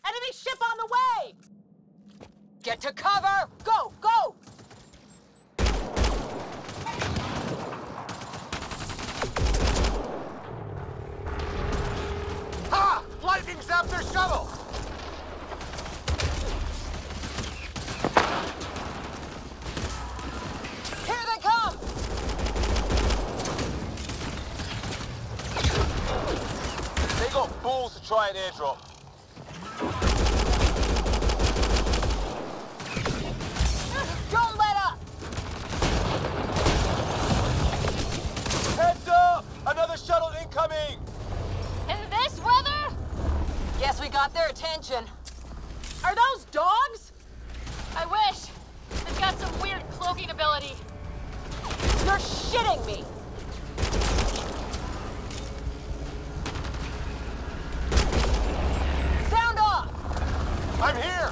Enemy ship on the way! Get to cover! Go, go! Ha! Lightning zapped their shuttle! Here they come! They got balls to try an airdrop. Don't let up! Heads up! Another shuttle incoming! In this weather? Guess we got their attention. Are those dogs? I wish. They've got some weird cloaking ability. You're shitting me! Sound off! I'm here!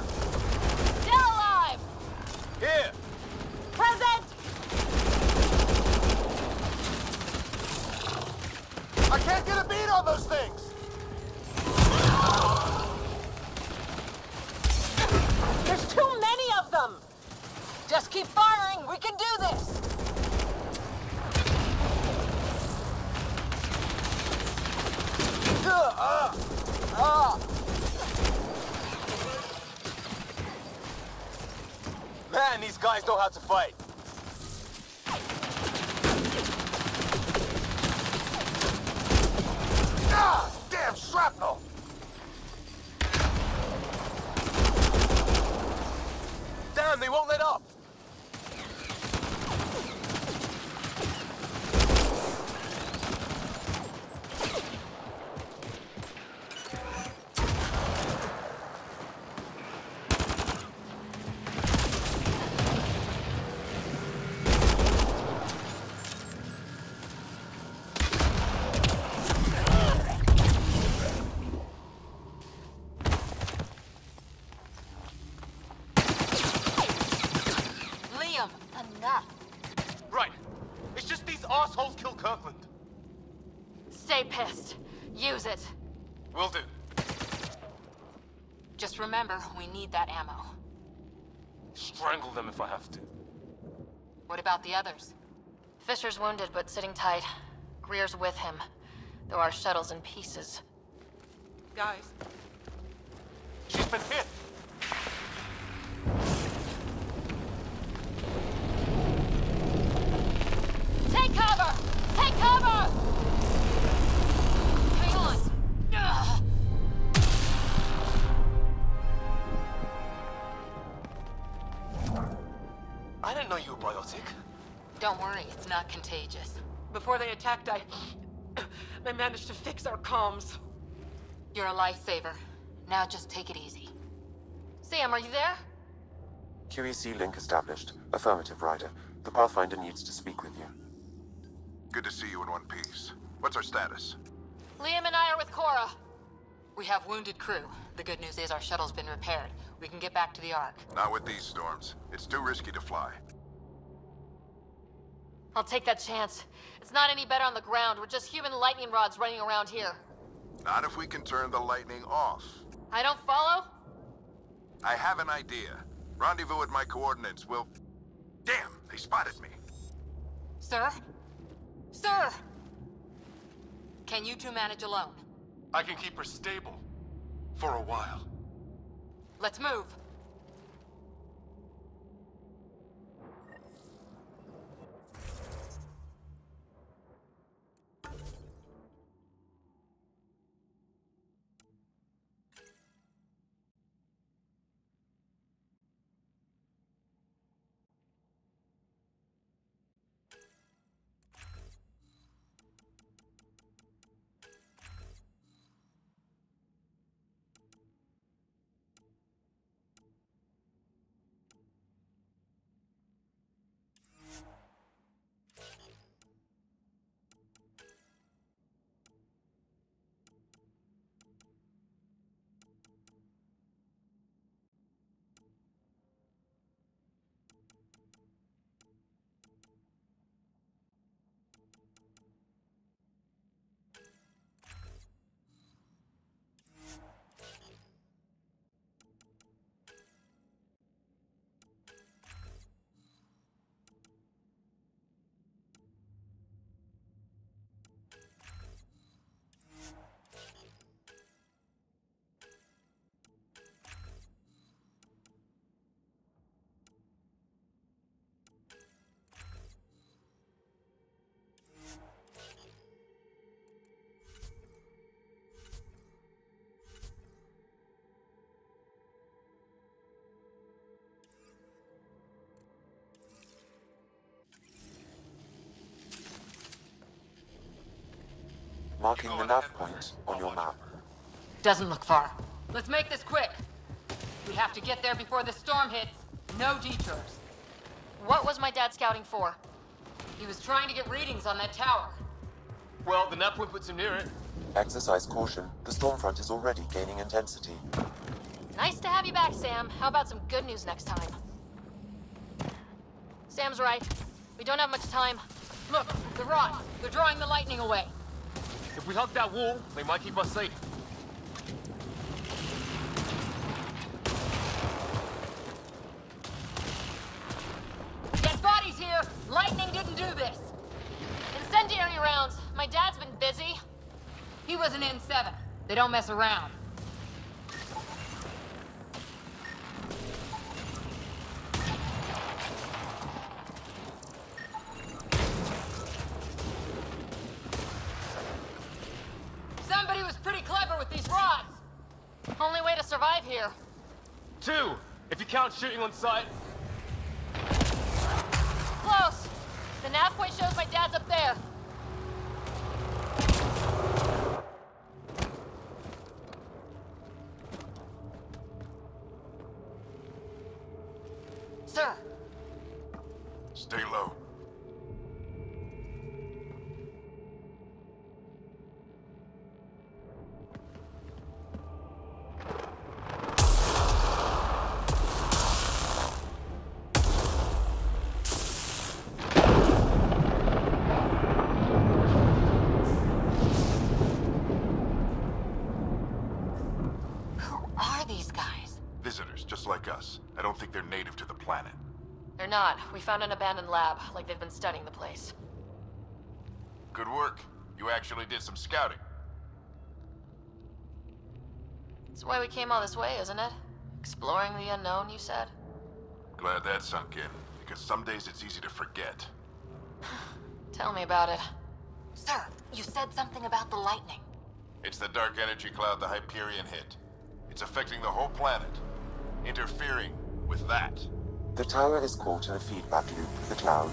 Still alive! Here! Present! I can't get a beat on those things! There's too many of them! Just keep firing, we can do this! Man, these guys know how to fight. Ah! Damn shrapnel! Damn, they won't let up! Enough. Right. It's just these assholes kill Kirkland. Stay pissed. Use it. Will do. Just remember, we need that ammo. Strangle them if I have to. What about the others? Fisher's wounded, but sitting tight. Greer's with him, though our shuttle's in pieces. Guys. She's been hit. Take cover! Take cover! Hang on. Ugh. I didn't know you were biotic. Don't worry, it's not contagious. Before they attacked, I managed to fix our comms. You're a lifesaver. Now just take it easy. Sam, are you there? QEC link established. Affirmative, Ryder. The Pathfinder needs to speak with you. Good to see you in one piece. What's our status? Liam and I are with Cora. We have wounded crew. The good news is our shuttle's been repaired. We can get back to the Ark. Not with these storms. It's too risky to fly. I'll take that chance. It's not any better on the ground. We're just human lightning rods running around here. Not if we can turn the lightning off. I don't follow? I have an idea. Rendezvous at my coordinates will... Damn, they spotted me. Sir? Sir! Can you two manage alone? I can keep her stable. For a while. Let's move. Marking the nav point on your map. Doesn't look far. Let's make this quick. We have to get there before the storm hits. No detours. What was my dad scouting for? He was trying to get readings on that tower. Well, the nav point puts him near it. Exercise caution. The storm front is already gaining intensity. Nice to have you back, Sam. How about some good news next time? Sam's right. We don't have much time. Look, the rods. They're drawing the lightning away. If we hug that wall, they might keep us safe. Dead bodies here! Lightning didn't do this! Incendiary rounds. My dad's been busy. He was an N7. They don't mess around. Somebody was pretty clever with these rods. Only way to survive here. 2, if you count shooting on sight. Close. The nav point shows my dad's up there. Sir. Stay low. Visitors, just like us. I don't think they're native to the planet. They're not. We found an abandoned lab, like they've been studying the place. Good work. You actually did some scouting. That's why we came all this way, isn't it? Exploring the unknown, you said? Glad that sunk in, because some days it's easy to forget. Tell me about it. Sir, you said something about the lightning. It's the dark energy cloud the Hyperion hit. It's affecting the whole planet. Interfering with that. The tower is caught in a feedback loop with the cloud.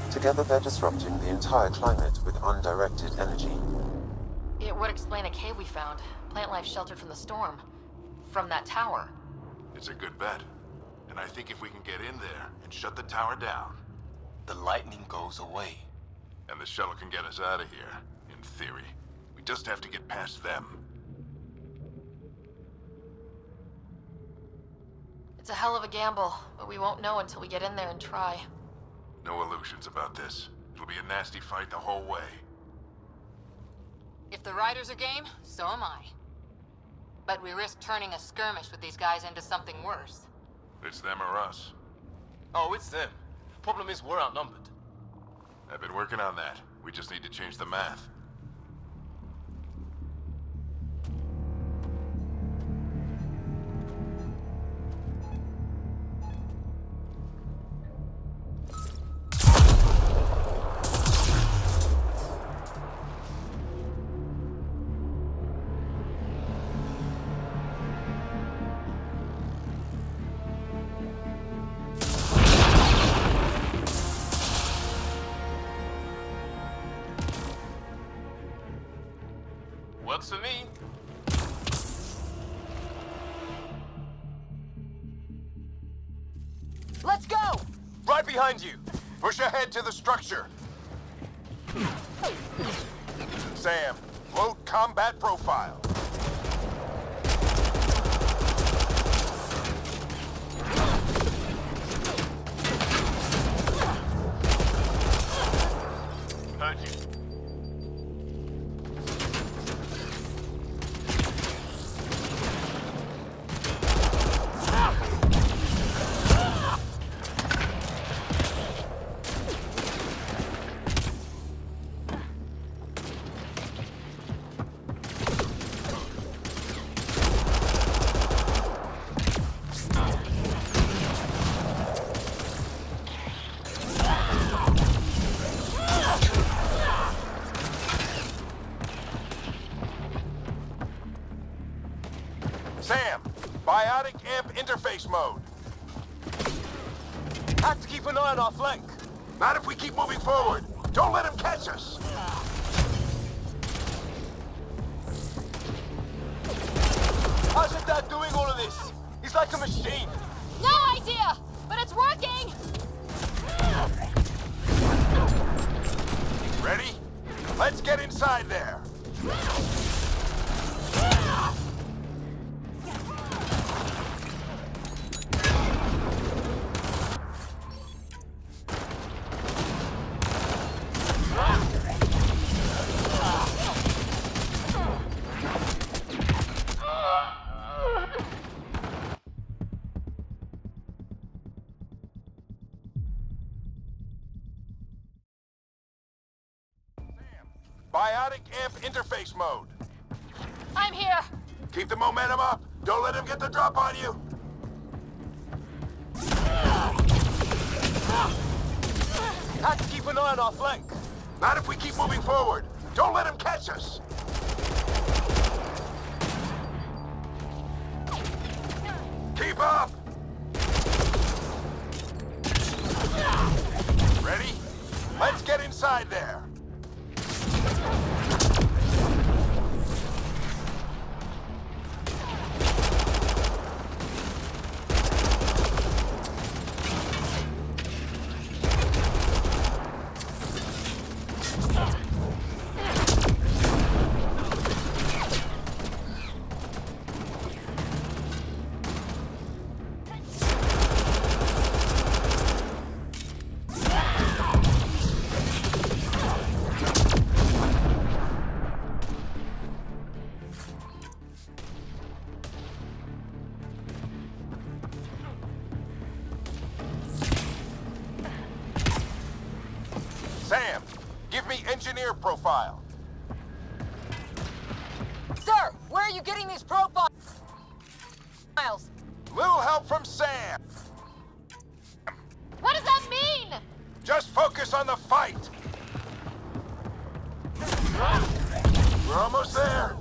Together they're disrupting the entire climate with undirected energy. It would explain a cave we found. Plant life sheltered from the storm. From that tower. It's a good bet. And I think if we can get in there and shut the tower down... The lightning goes away. And the shuttle can get us out of here, in theory. We just have to get past them. It's a hell of a gamble, but we won't know until we get in there and try. No illusions about this. It'll be a nasty fight the whole way. If the riders are game, so am I. But we risk turning a skirmish with these guys into something worse. It's them or us. Oh, it's them. Problem is, we're outnumbered. I've been working on that. We just need to change the math. Works for me. Let's go! Right behind you. Push ahead to the structure. Sam, load combat profile. Heard you. Sam, biotic amp interface mode. Have to keep an eye on our flank. Not if we keep moving forward. Don't let him catch us. How's your dad doing all of this? He's like a machine. No idea! But it's working! Ready? Let's get inside there. Biotic amp interface mode. I'm here! Keep the momentum up. Don't let him get the drop on you. Have to keep an eye on our flank. Not if we keep moving forward. Don't let him catch us. Keep up. Ready? Let's get inside there. Sam, give me engineer profile. Sir, where are you getting these profiles? Little help from Sam. What does that mean? Just focus on the fight. We're almost there.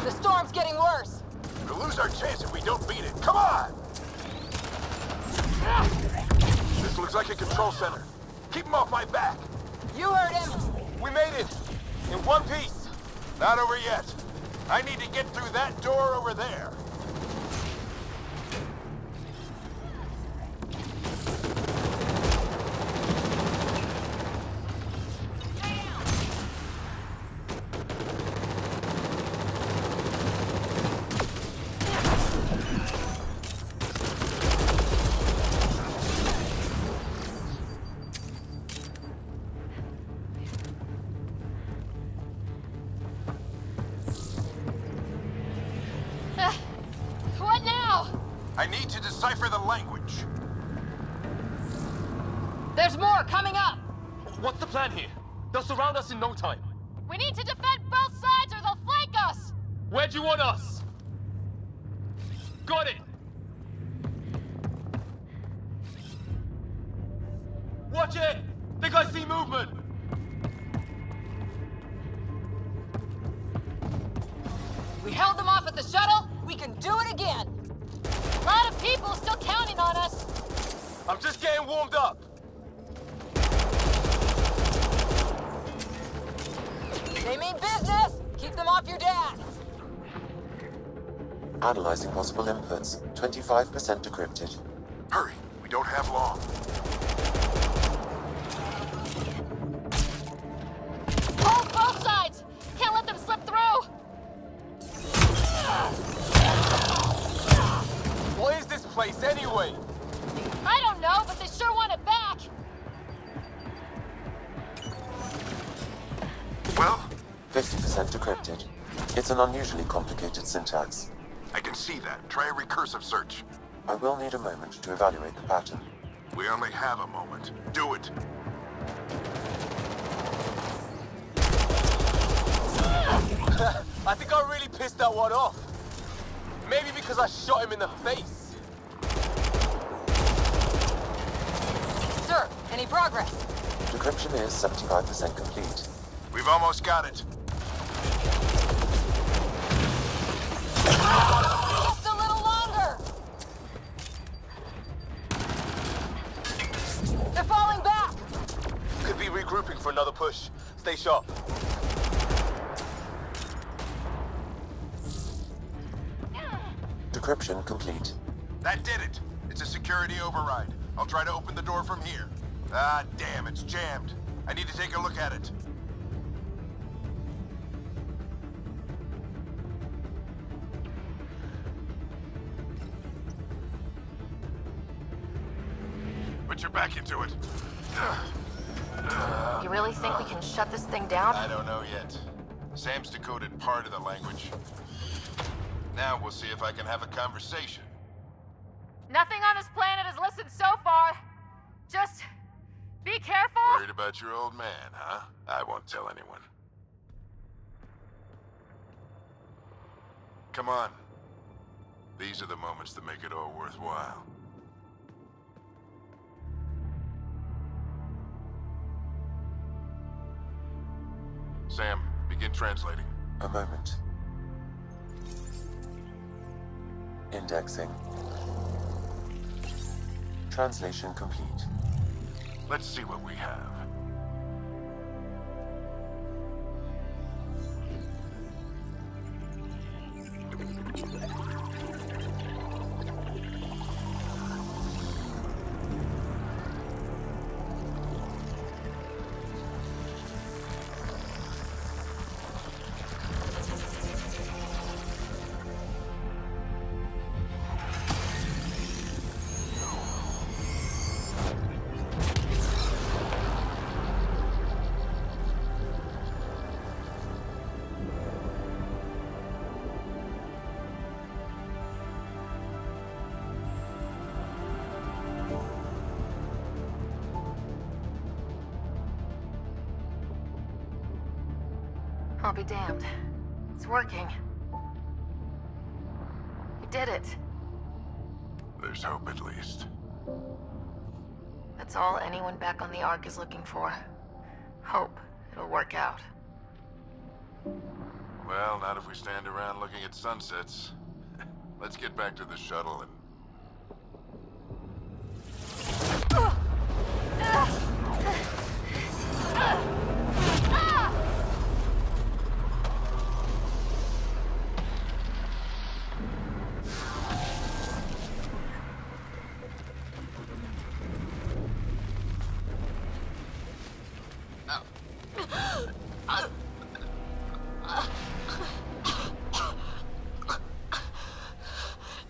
The storm's getting worse. We'll lose our chance if we don't beat it. Come on! This looks like a control center. Keep him off my back. You heard him. We made it. In one piece. Not over yet. I need to get through that door over there. What now? I need to decipher the language. There's more coming up! What's the plan here? They'll surround us in no time. We need to defend both sides or they'll flank us! Where do you want us? Got it! Watch it! Think I see movement! We held them off at the shuttle, we can do it again! A lot of people still counting on us! I'm just getting warmed up! They mean business! Keep them off your dad! Analyzing possible inputs. 25% decrypted. Hurry, we don't have long. Hold both sides! Can't let them slip through! What is this place anyway? I don't know, but they sure want it back! Well, 50% decrypted. It's an unusually complicated syntax. I can see that. Try a recursive search. I will need a moment to evaluate the pattern. We only have a moment. Do it. I think I really pissed that one off. Maybe because I shot him in the face. Sir, any progress? Decryption is 75% complete. We've almost got it. Just a little longer! They're falling back! Could be regrouping for another push. Stay sharp. Decryption complete. That did it. It's a security override. I'll try to open the door from here. Ah, damn, it's jammed. I need to take a look at it. Put your back into it. You really think we can shut this thing down? I don't know yet. Sam's decoded part of the language. Now we'll see if I can have a conversation. Nothing on this planet has listened so far. Just be careful. Worried about your old man, huh? I won't tell anyone. Come on. These are the moments that make it all worthwhile. Sam, begin translating. A moment. Indexing. Translation complete. Let's see what we have. I'll be damned. It's working. We did it. There's hope at least. That's all anyone back on the Ark is looking for. Hope it'll work out. Well, not if we stand around looking at sunsets. Let's get back to the shuttle and...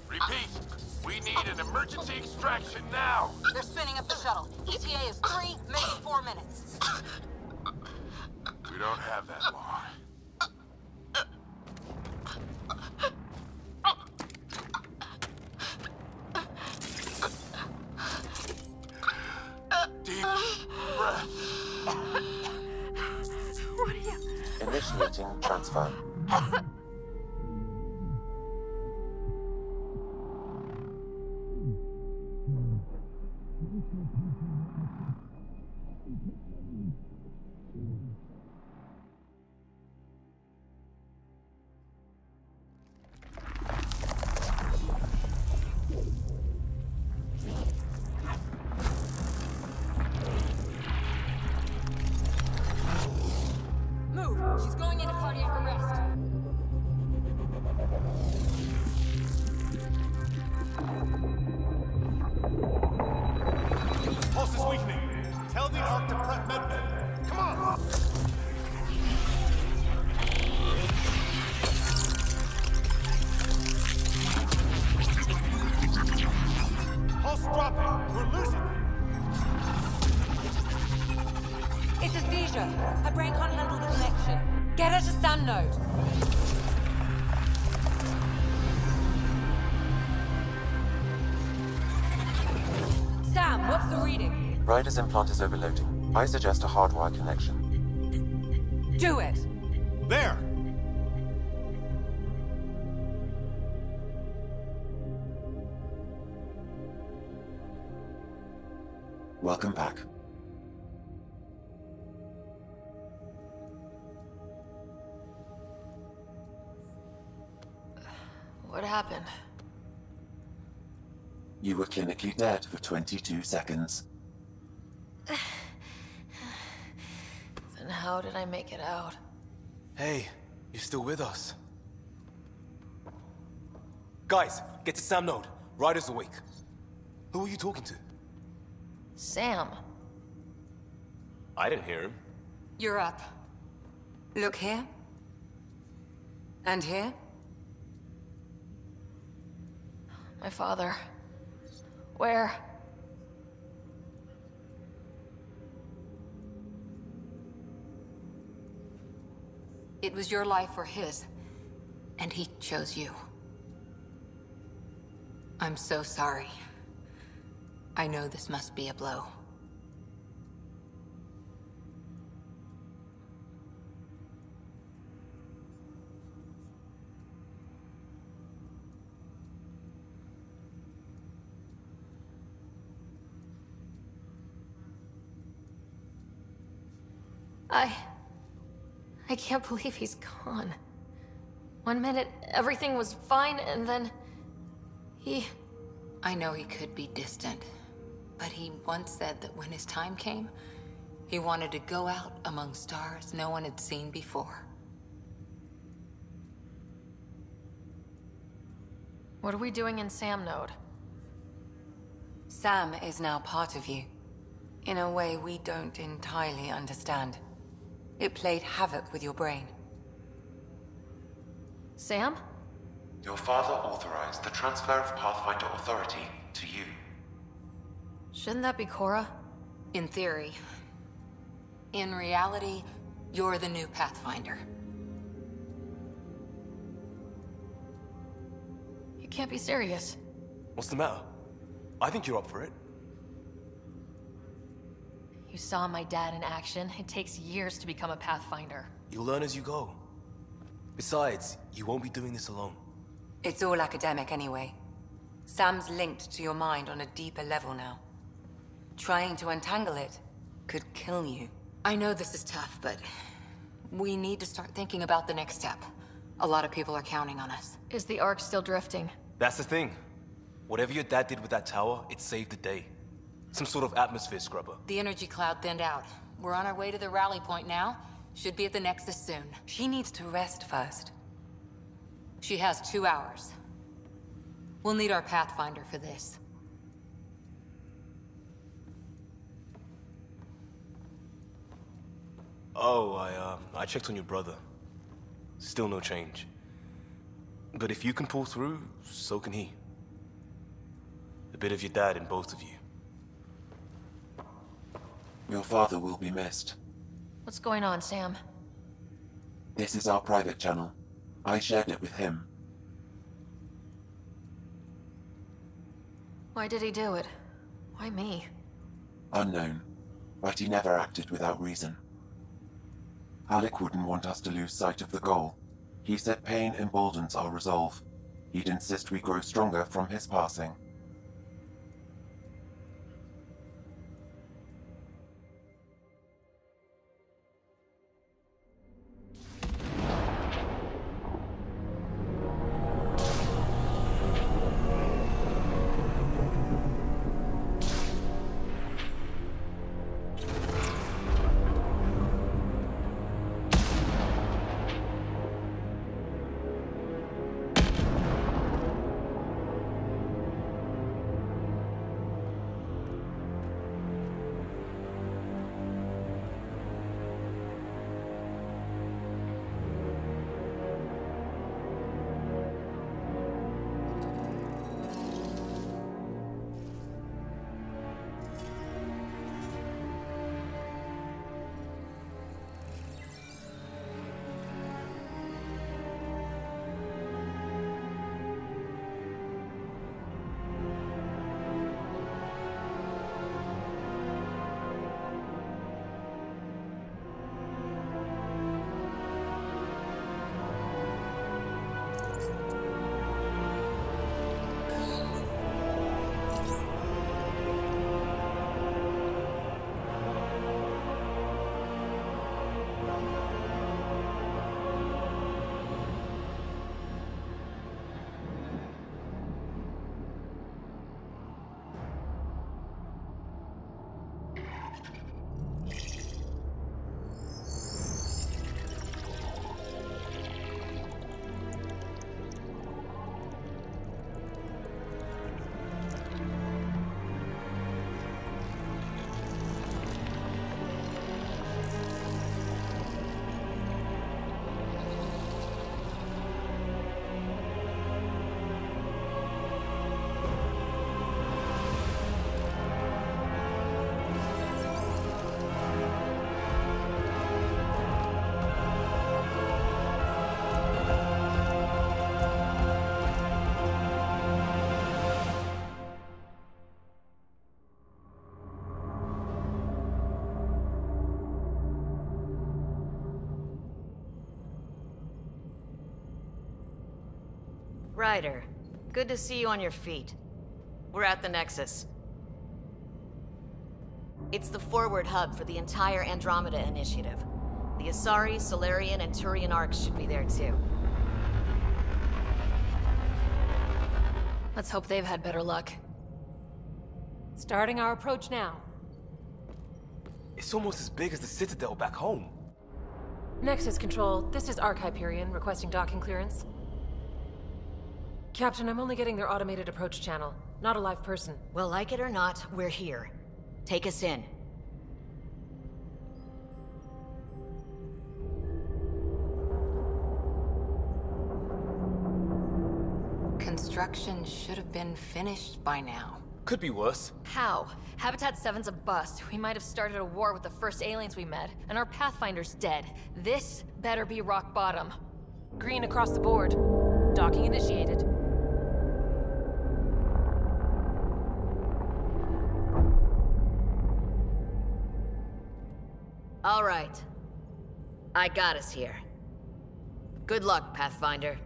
Repeat, we need an emergency extraction now. They're spinning up the shuttle. ETA is 3, maybe 4 minutes. We don't have that long. Initiating transfer. Move! She's going into cardiac arrest. Pulse is weakening. Tell the Ark to prep medbay. Come on! Pulse dropping. We're losing. It's a seizure. Her brain can't handle the connection. Get her to Sam node. Sam, what's the reading? Ryder's implant is overloading. I suggest a hardwire connection. Do it. There! Welcome back. What happened? You were clinically dead for 22 seconds. Then how did I make it out? Hey, you're still with us. Guys, get to Sam node. Ryder's awake. Who are you talking to? Sam. I didn't hear him. You're up. Look here. And here. My father. Where? It was your life or his. And he chose you. I'm so sorry. I know this must be a blow. I can't believe he's gone. One minute, everything was fine, and then... I know he could be distant, but he once said that when his time came, he wanted to go out among stars no one had seen before. What are we doing in Sam node? Sam is now part of you, in a way we don't entirely understand. It played havoc with your brain. Sam? Your father authorized the transfer of Pathfinder authority to you. Shouldn't that be Cora? In theory. In reality, you're the new Pathfinder. You can't be serious. What's the matter? I think you're up for it. You saw my dad in action. It takes years to become a Pathfinder. You'll learn as you go. Besides, you won't be doing this alone. It's all academic anyway. Sam's linked to your mind on a deeper level now. Trying to untangle it could kill you. I know this is tough, but we need to start thinking about the next step. A lot of people are counting on us. Is the Ark still drifting? That's the thing. Whatever your dad did with that tower, it saved the day. Some sort of atmosphere scrubber. The energy cloud thinned out. We're on our way to the rally point now. Should be at the Nexus soon. She needs to rest first. She has 2 hours. We'll need our Pathfinder for this. Oh, I checked on your brother. Still no change. But if you can pull through, so can he. A bit of your dad in both of you. Your father will be missed. What's going on, Sam? This is our private channel. I shared it with him. Why did he do it? Why me? Unknown. But he never acted without reason. Alec wouldn't want us to lose sight of the goal. He said pain emboldens our resolve. He'd insist we grow stronger from his passing. Ryder, good to see you on your feet. We're at the Nexus. It's the forward hub for the entire Andromeda initiative. The Asari, Solarian, and Turian arcs should be there too. Let's hope they've had better luck. Starting our approach now. It's almost as big as the Citadel back home. Nexus Control, this is Arc Hyperion, requesting docking clearance. Captain, I'm only getting their automated approach channel, not a live person. Well, like it or not, we're here. Take us in. Construction should have been finished by now. Could be worse. How? Habitat 7's a bust. We might have started a war with the first aliens we met, and our Pathfinder's dead. This better be rock bottom. Green across the board. Docking initiated. All right. I got us here. Good luck, Pathfinder.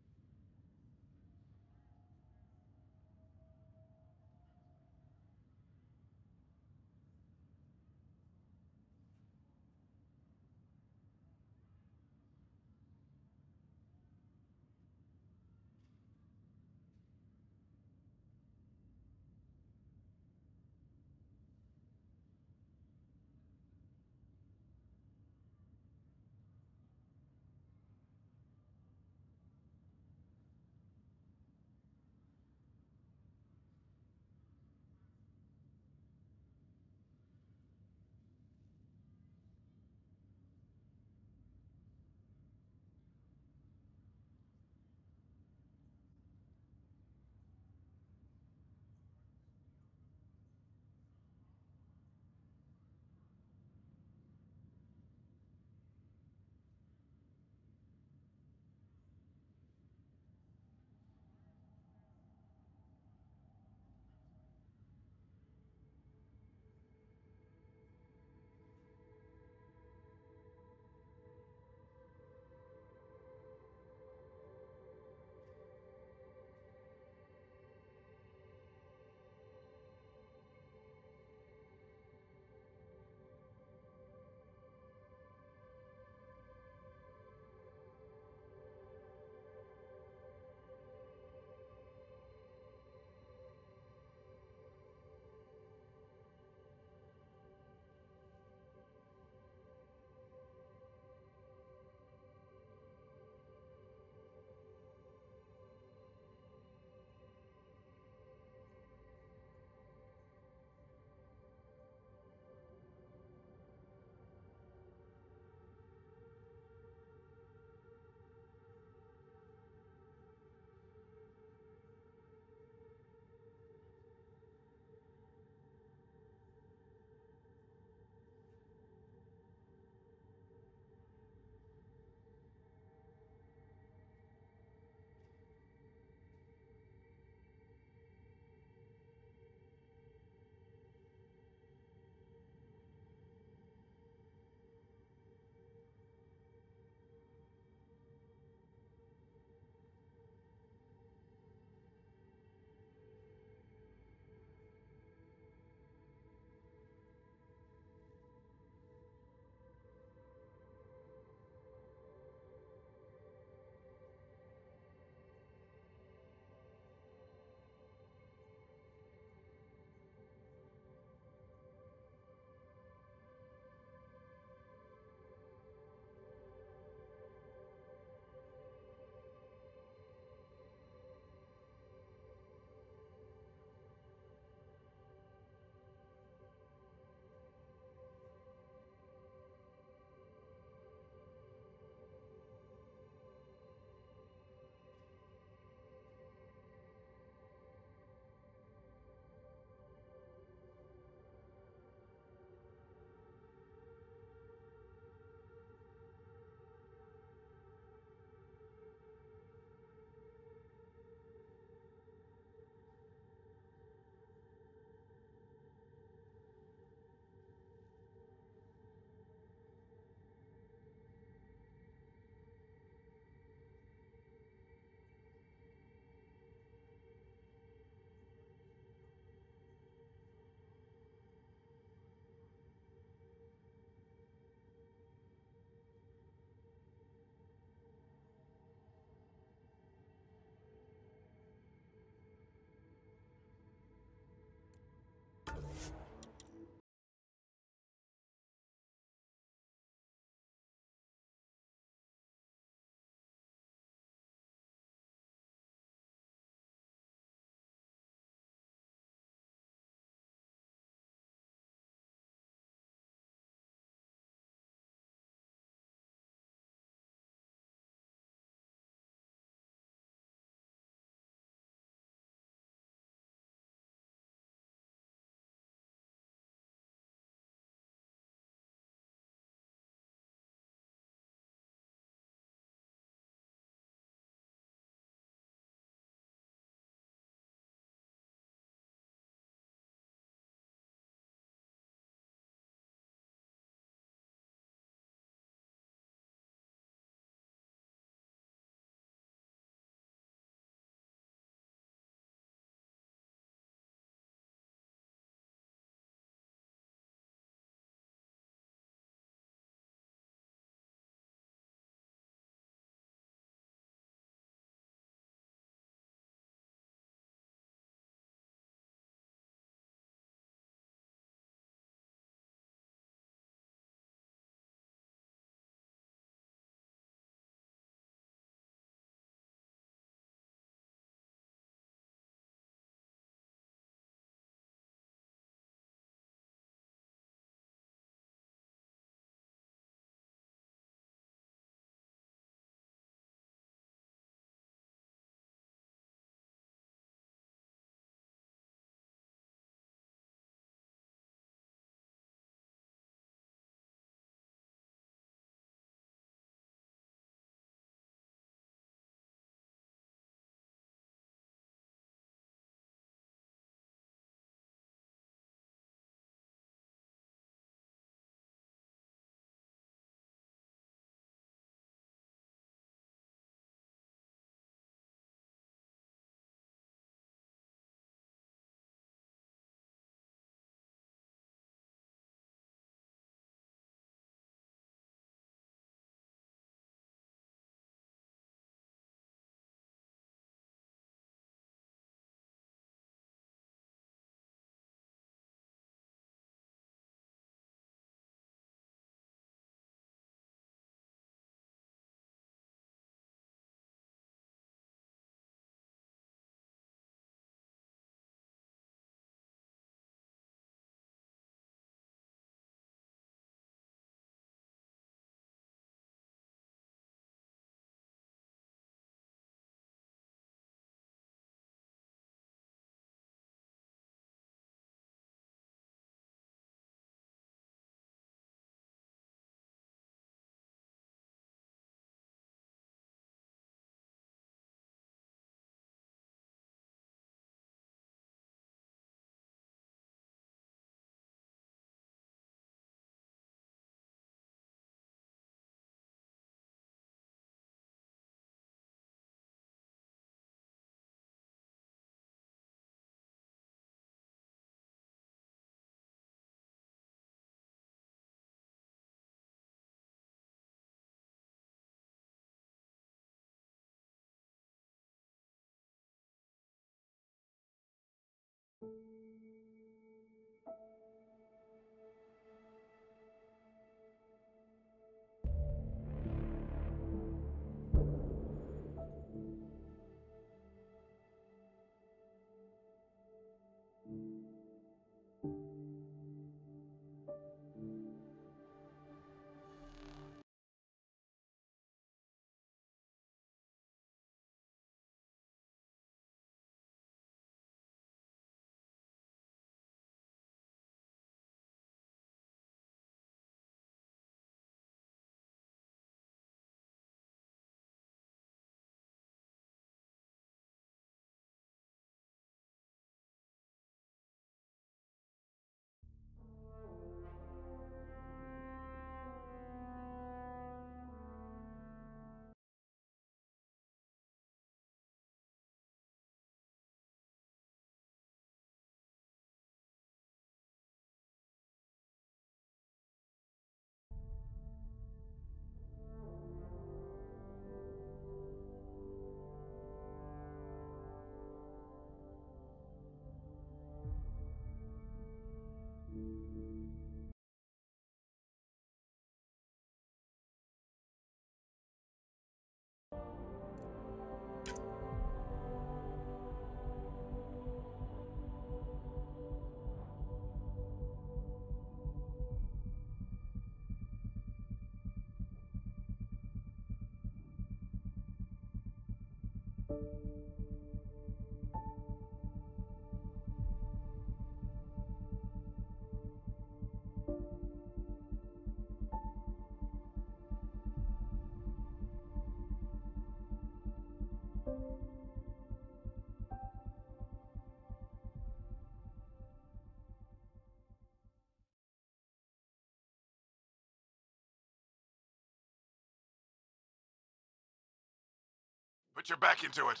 Put your back into it.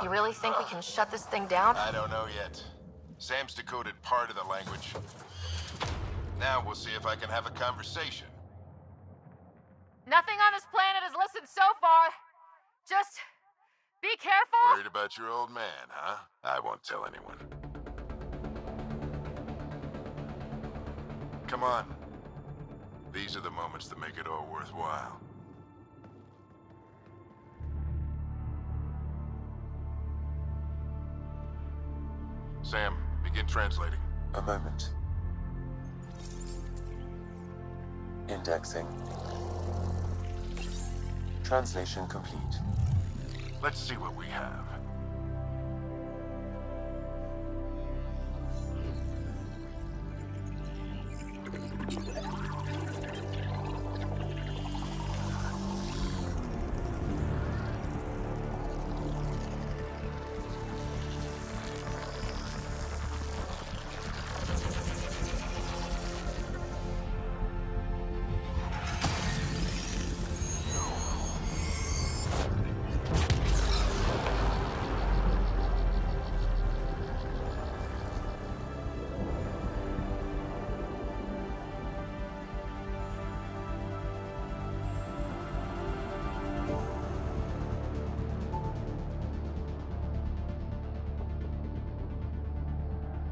You really think we can shut this thing down? I don't know yet. Sam's decoded part of the language. Now we'll see if I can have a conversation. Nothing on this planet has listened so far. Just be careful. Worried about your old man, huh? I won't tell anyone. Come on. These are the moments that make it all worthwhile. Sam, begin translating. A moment. Indexing. Translation complete. Let's see what we have.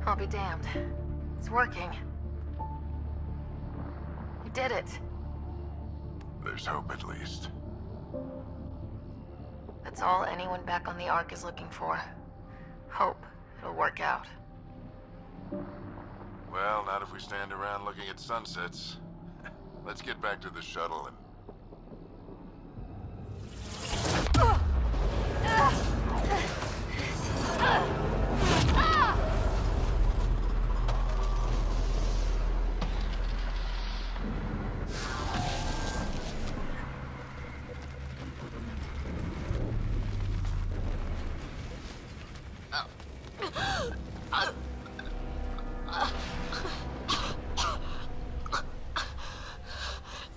I'll be damned. It's working. You did it. There's hope at least. That's all anyone back on the Ark is looking for. Hope it'll work out. Well, not if we stand around looking at sunsets. Let's get back to the shuttle and...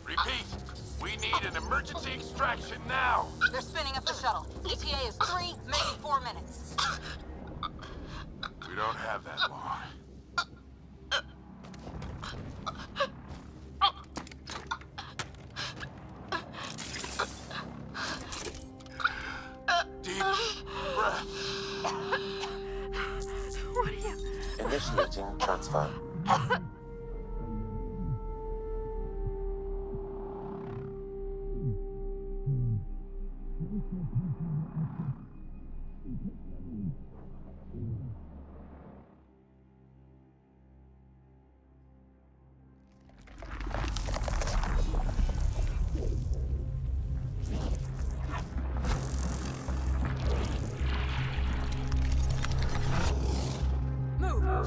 Repeat! We need an emergency extraction now! They're spinning up the shuttle. ETA is 3, maybe 4 minutes. We don't have that long. Deep breath. Initiating transfer.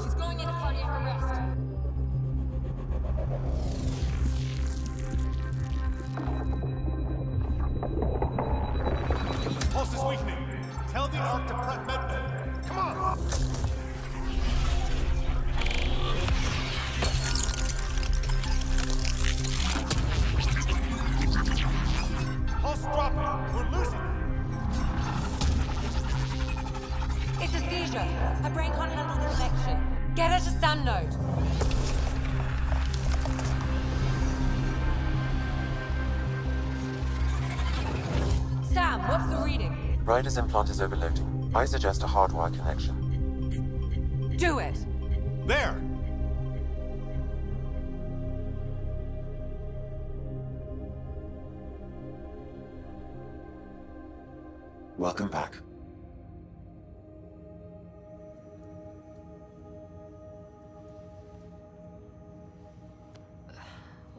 She's going into cardiac arrest. Pulse is weakening. Tell the Ark to prep medbay. Come on! Pulse dropping. We're losing it. It's a seizure. Her brain can't handle the connection. Get her to Sun Node. Sam, what's the reading? Ryder's implant is overloading. I suggest a hardwire connection. Do it. There! Welcome back.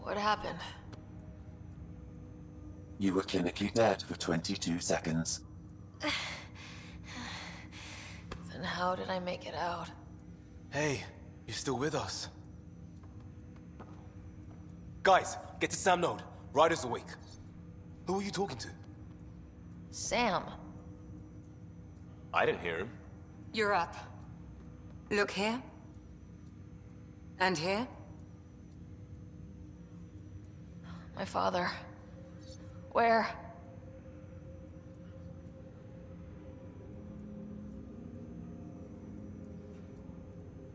What happened? You were clinically dead for 22 seconds. Then how did I make it out? Hey, you're still with us. Guys, get to Sam Node. Ryder's awake. Who are you talking to? Sam. I didn't hear him. You're up. Look here. And here. My father. Where?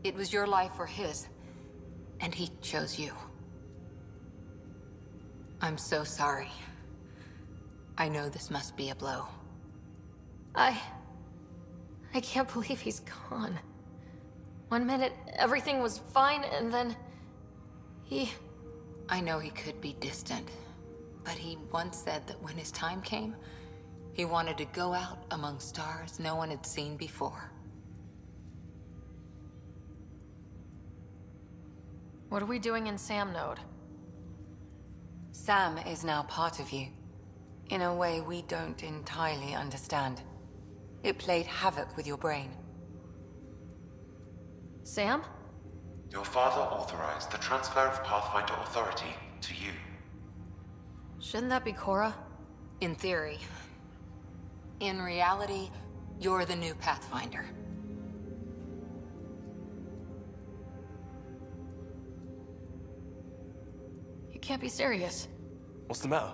It was your life or his, and he chose you. I'm so sorry. I know this must be a blow. I can't believe he's gone. 1 minute, everything was fine, and then... I know he could be distant, but he once said that when his time came, he wanted to go out among stars no one had seen before. What are we doing in Sam Node? Sam is now part of you, in a way we don't entirely understand. It played havoc with your brain. Sam? Your father authorized the transfer of Pathfinder authority to you. Shouldn't that be Cora? In theory. In reality, you're the new Pathfinder. You can't be serious. What's the matter?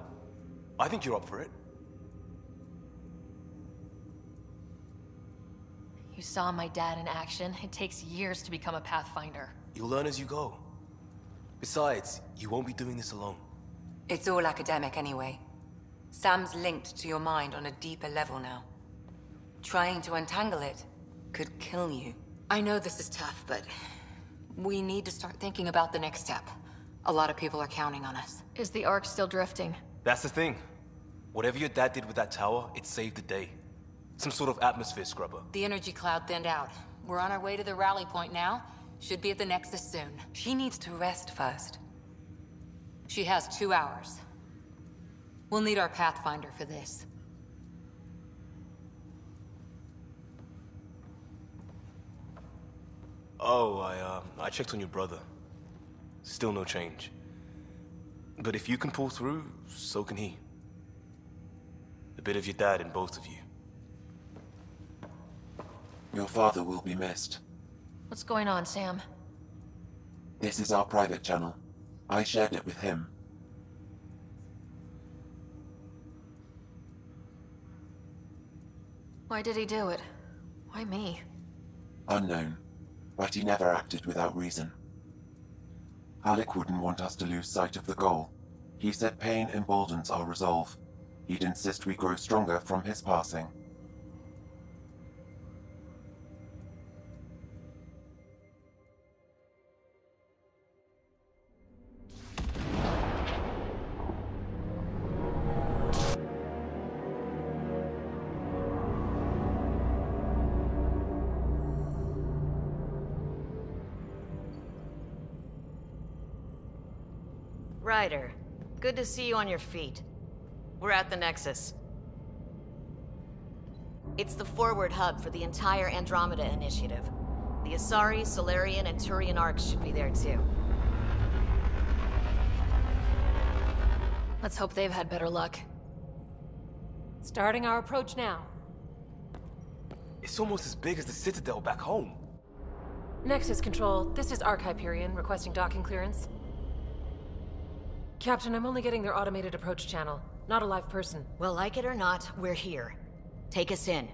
I think you're up for it. You saw my dad in action. It takes years to become a Pathfinder. You'll learn as you go. Besides, you won't be doing this alone. It's all academic anyway. Sam's linked to your mind on a deeper level now. Trying to untangle it could kill you. I know this is tough, but we need to start thinking about the next step. A lot of people are counting on us. Is the Ark still drifting? That's the thing. Whatever your dad did with that tower, it saved the day. Some sort of atmosphere scrubber. The energy cloud thinned out. We're on our way to the rally point now. Should be at the Nexus soon. She needs to rest first. She has 2 hours. We'll need our Pathfinder for this. Oh, I checked on your brother. Still no change. But if you can pull through, so can he. A bit of your dad in both of you. Your father will be missed. What's going on, Sam? This is our private channel. I shared it with him. Why did he do it? Why me? Unknown, but he never acted without reason. Alec wouldn't want us to lose sight of the goal. He said pain emboldens our resolve. He'd insist we grow stronger from his passing. Ryder, good to see you on your feet. We're at the Nexus. It's the forward hub for the entire Andromeda initiative. The Asari, Solarian, and Turian arcs should be there too. Let's hope they've had better luck. Starting our approach now. It's almost as big as the Citadel back home. Nexus Control, this is Hyperion, requesting docking clearance. Captain, I'm only getting their automated approach channel, not a live person. Well, like it or not, we're here. Take us in.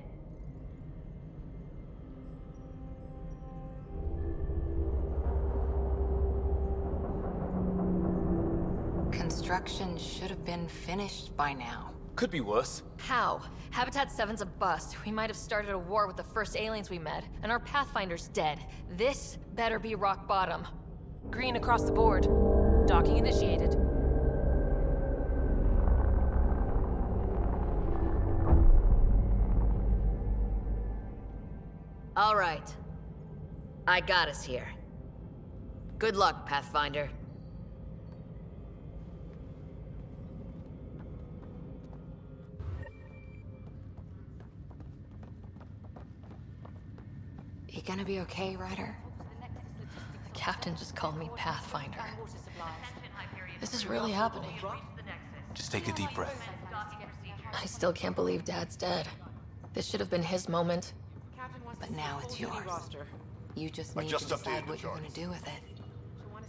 Construction should have been finished by now. Could be worse. How? Habitat 7's a bust. We might have started a war with the first aliens we met, and our Pathfinder's dead. This better be rock bottom. Green across the board. Docking initiated. All right. I got us here. Good luck, Pathfinder. You gonna be okay, Ryder? The captain just called me Pathfinder. This is really happening. Just take a deep breath. I still can't believe Dad's dead. This should have been his moment. But now it's yours. You just need to decide what you're gonna do with it.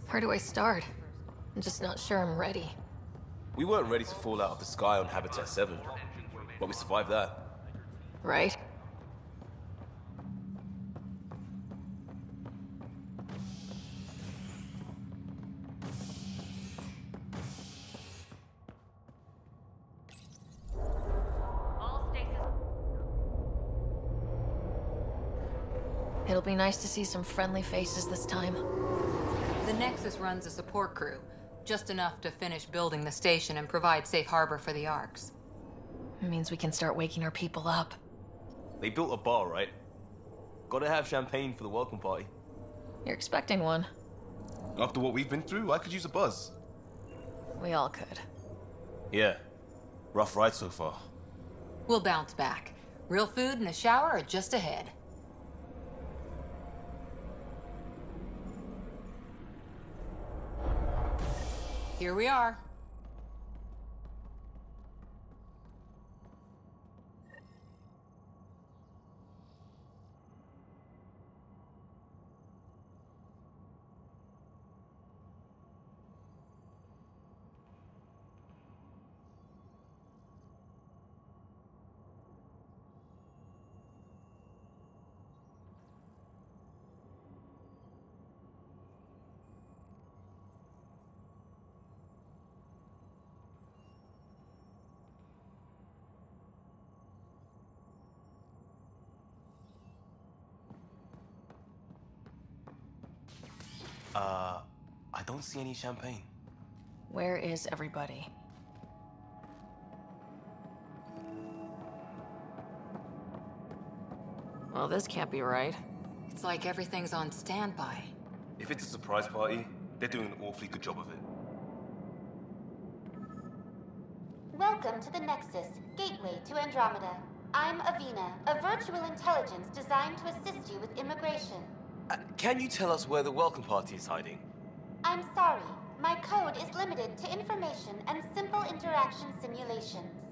Where do I start? I'm just not sure I'm ready. We weren't ready to fall out of the sky on Habitat 7, but we survived that. Right? It'll be nice to see some friendly faces this time. The Nexus runs a support crew, just enough to finish building the station and provide safe harbor for the arcs. It means we can start waking our people up. They built a bar, right? Gotta have champagne for the welcome party. You're expecting one. After what we've been through, I could use a buzz. We all could. Yeah. Rough ride so far. We'll bounce back. Real food and a shower are just ahead. Here we are. I don't see any champagne. Where is everybody? Well, this can't be right. It's like everything's on standby. If it's a surprise party, they're doing an awfully good job of it. Welcome to the Nexus, gateway to Andromeda. I'm Avina, a virtual intelligence designed to assist you with immigration. Can you tell us where the welcome party is hiding? I'm sorry. My code is limited to information and simple interaction simulations.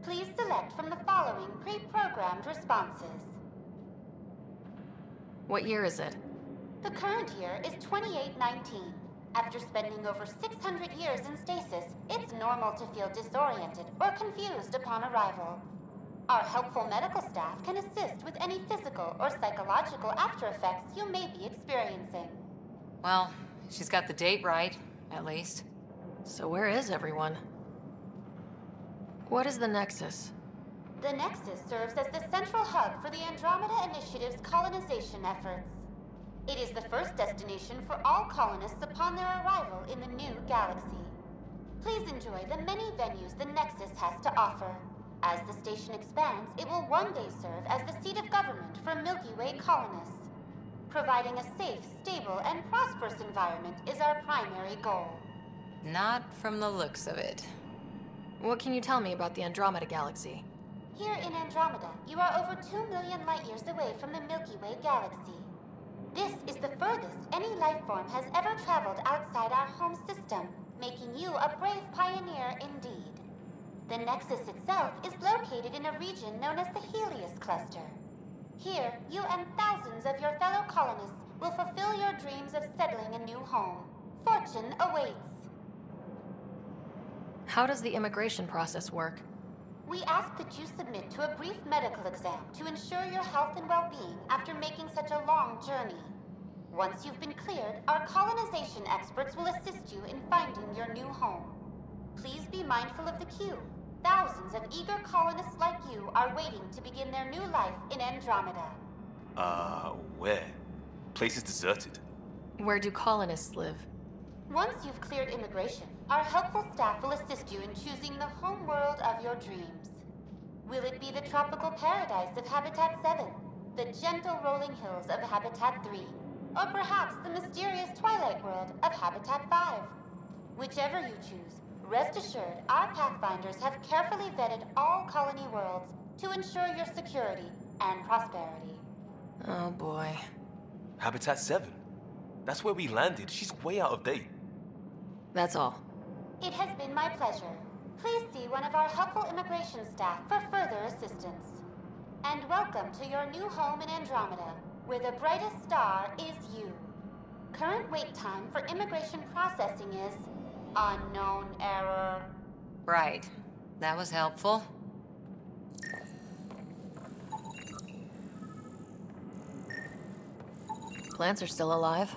Please select from the following pre-programmed responses. What year is it? The current year is 2819. After spending over 600 years in stasis, it's normal to feel disoriented or confused upon arrival. Our helpful medical staff can assist with any physical or psychological after-effects you may be experiencing. Well, she's got the date right, at least. So where is everyone? What is the Nexus? The Nexus serves as the central hub for the Andromeda Initiative's colonization efforts. It is the first destination for all colonists upon their arrival in the new galaxy. Please enjoy the many venues the Nexus has to offer. As the station expands, it will one day serve as the seat of government for Milky Way colonists. Providing a safe, stable, and prosperous environment is our primary goal. Not from the looks of it. What can you tell me about the Andromeda galaxy? Here in Andromeda, you are over 2 million light-years away from the Milky Way galaxy. This is the furthest any life form has ever traveled outside our home system, making you a brave pioneer indeed. The Nexus itself is located in a region known as the Helios Cluster. Here, you and thousands of your fellow colonists will fulfill your dreams of settling a new home. Fortune awaits. How does the immigration process work? We ask that you submit to a brief medical exam to ensure your health and well-being after making such a long journey. Once you've been cleared, our colonization experts will assist you in finding your new home. Please be mindful of the queue. Thousands of eager colonists like you are waiting to begin their new life in Andromeda. Where? Place is deserted. Where do colonists live? Once you've cleared immigration, our helpful staff will assist you in choosing the home world of your dreams. Will it be the tropical paradise of Habitat 7, the gentle rolling hills of Habitat 3, or perhaps the mysterious twilight world of Habitat 5? Whichever you choose, rest assured our Pathfinders have carefully vetted all colony worlds to ensure your security and prosperity. Oh boy. Habitat 7? That's where we landed. She's way out of date. That's all. It has been my pleasure. Please see one of our helpful immigration staff for further assistance. And welcome to your new home in Andromeda, where the brightest star is you. Current wait time for immigration processing is unknown error. Right. That was helpful. Plants are still alive.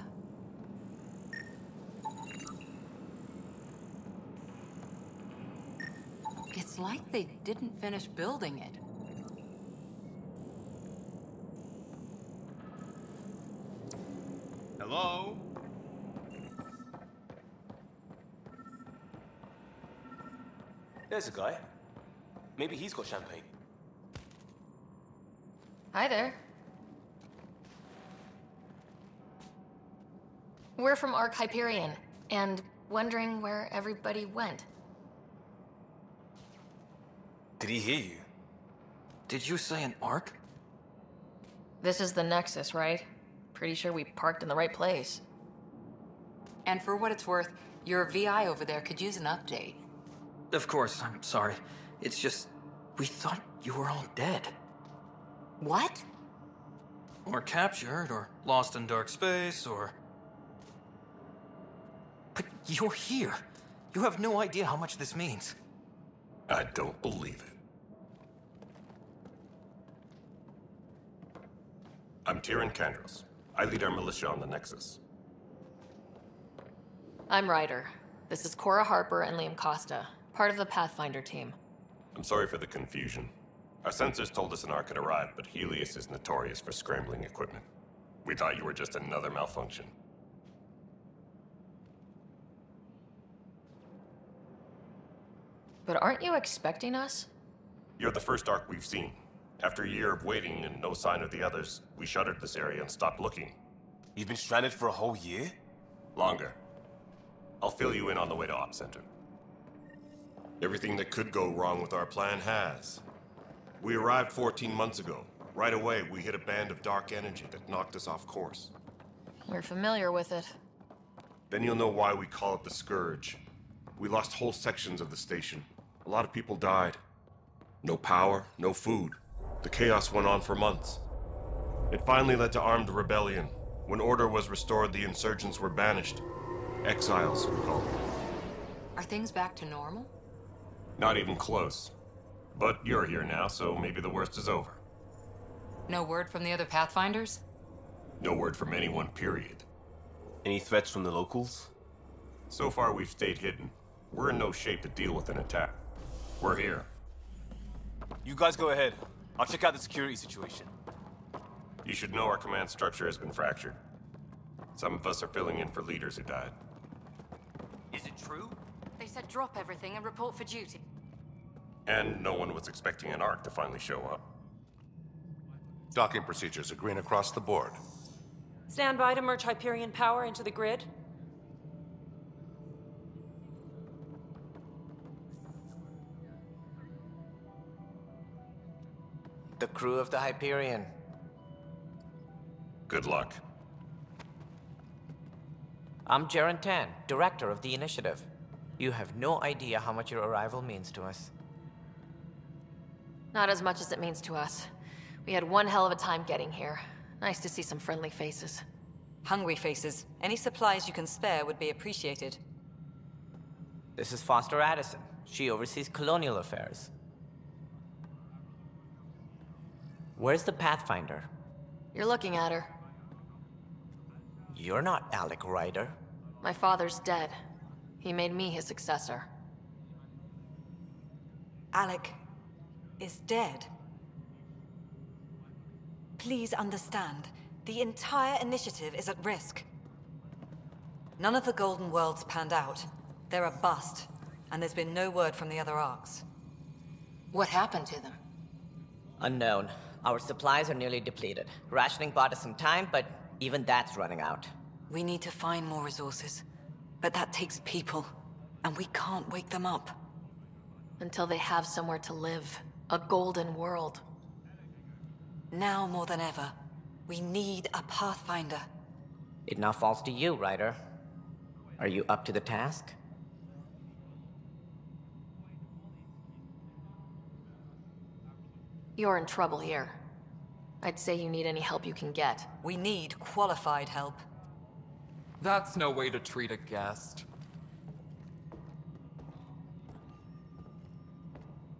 It's like they didn't finish building it. Hello? There's a guy. Maybe he's got champagne. Hi there. We're from Ark Hyperion, and wondering where everybody went. Did he hear you? Did you say an arc? This is the Nexus, right? Pretty sure we parked in the right place. And for what it's worth, your VI over there could use an update. Of course, I'm sorry. It's just, we thought you were all dead. What? Or captured, or lost in dark space, or... But you're here. You have no idea how much this means. I don't believe it. I'm Tyrion Kandros. I lead our militia on the Nexus. I'm Ryder. This is Cora Harper and Liam Costa, part of the Pathfinder team. I'm sorry for the confusion. Our sensors told us an Ark had arrived, but Helios is notorious for scrambling equipment. We thought you were just another malfunction. But aren't you expecting us? You're the first Ark we've seen. After a year of waiting and no sign of the others, we shuttered this area and stopped looking. You've been stranded for a whole year? Longer. I'll fill you in on the way to Op Center. Everything that could go wrong with our plan has. We arrived 14 months ago. Right away, we hit a band of dark energy that knocked us off course. We're familiar with it. Then you'll know why we call it the Scourge. We lost whole sections of the station. A lot of people died. No power, no food. The chaos went on for months. It finally led to armed rebellion. When order was restored, the insurgents were banished. Exiles, we call them. Are things back to normal? Not even close. But you're here now, so maybe the worst is over. No word from the other Pathfinders? No word from anyone, period. Any threats from the locals? So far, we've stayed hidden. We're in no shape to deal with an attack. We're here. You guys go ahead. I'll check out the security situation. You should know our command structure has been fractured. Some of us are filling in for leaders who died. Is it true? They said drop everything and report for duty. And no one was expecting an Ark to finally show up. Docking procedures are green across the board. Stand by to merge Hyperion power into the grid. the crew of the Hyperion. Good luck. I'm Jaren Tan, director of the initiative. You have no idea how much your arrival means to us. Not as much as it means to us. We had one hell of a time getting here. Nice to see some friendly faces. Hungry faces. Any supplies you can spare would be appreciated. This is Foster Addison. She oversees colonial affairs. Where's the Pathfinder? You're looking at her. You're not Alec Ryder. My father's dead. He made me his successor. Alec is dead. Please understand, the entire initiative is at risk. None of the Golden Worlds panned out. They're a bust, and there's been no word from the other arcs. What happened to them? Unknown. Our supplies are nearly depleted. Rationing bought us some time, but even that's running out. We need to find more resources, but that takes people, and we can't wake them up. Until they have somewhere to live. A golden world. Now more than ever, we need a Pathfinder. It now falls to you, Ryder. Are you up to the task? You're in trouble here. I'd say you need any help you can get. We need qualified help. That's no way to treat a guest.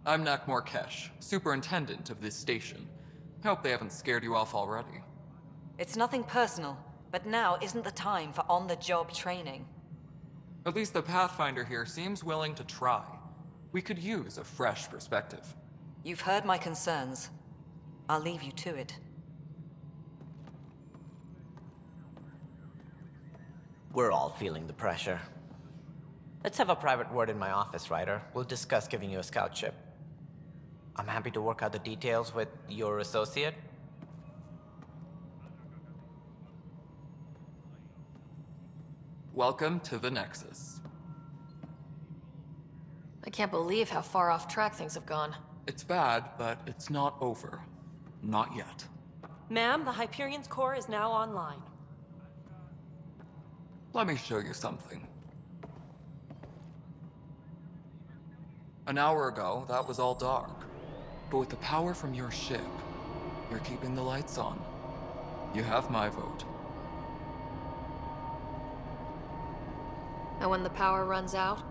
I'm Nak Morkesh, superintendent of this station. Hope they haven't scared you off already. It's nothing personal, but now isn't the time for on-the-job training. At least the Pathfinder here seems willing to try. We could use a fresh perspective. You've heard my concerns. I'll leave you to it. We're all feeling the pressure. Let's have a private word in my office, Ryder. We'll discuss giving you a scout ship. I'm happy to work out the details with your associate. Welcome to the Nexus. I can't believe how far off track things have gone. It's bad, but it's not over. Not yet. Ma'am, the Hyperion's core is now online. Let me show you something. An hour ago, that was all dark. But with the power from your ship, you're keeping the lights on. You have my vote. And when the power runs out?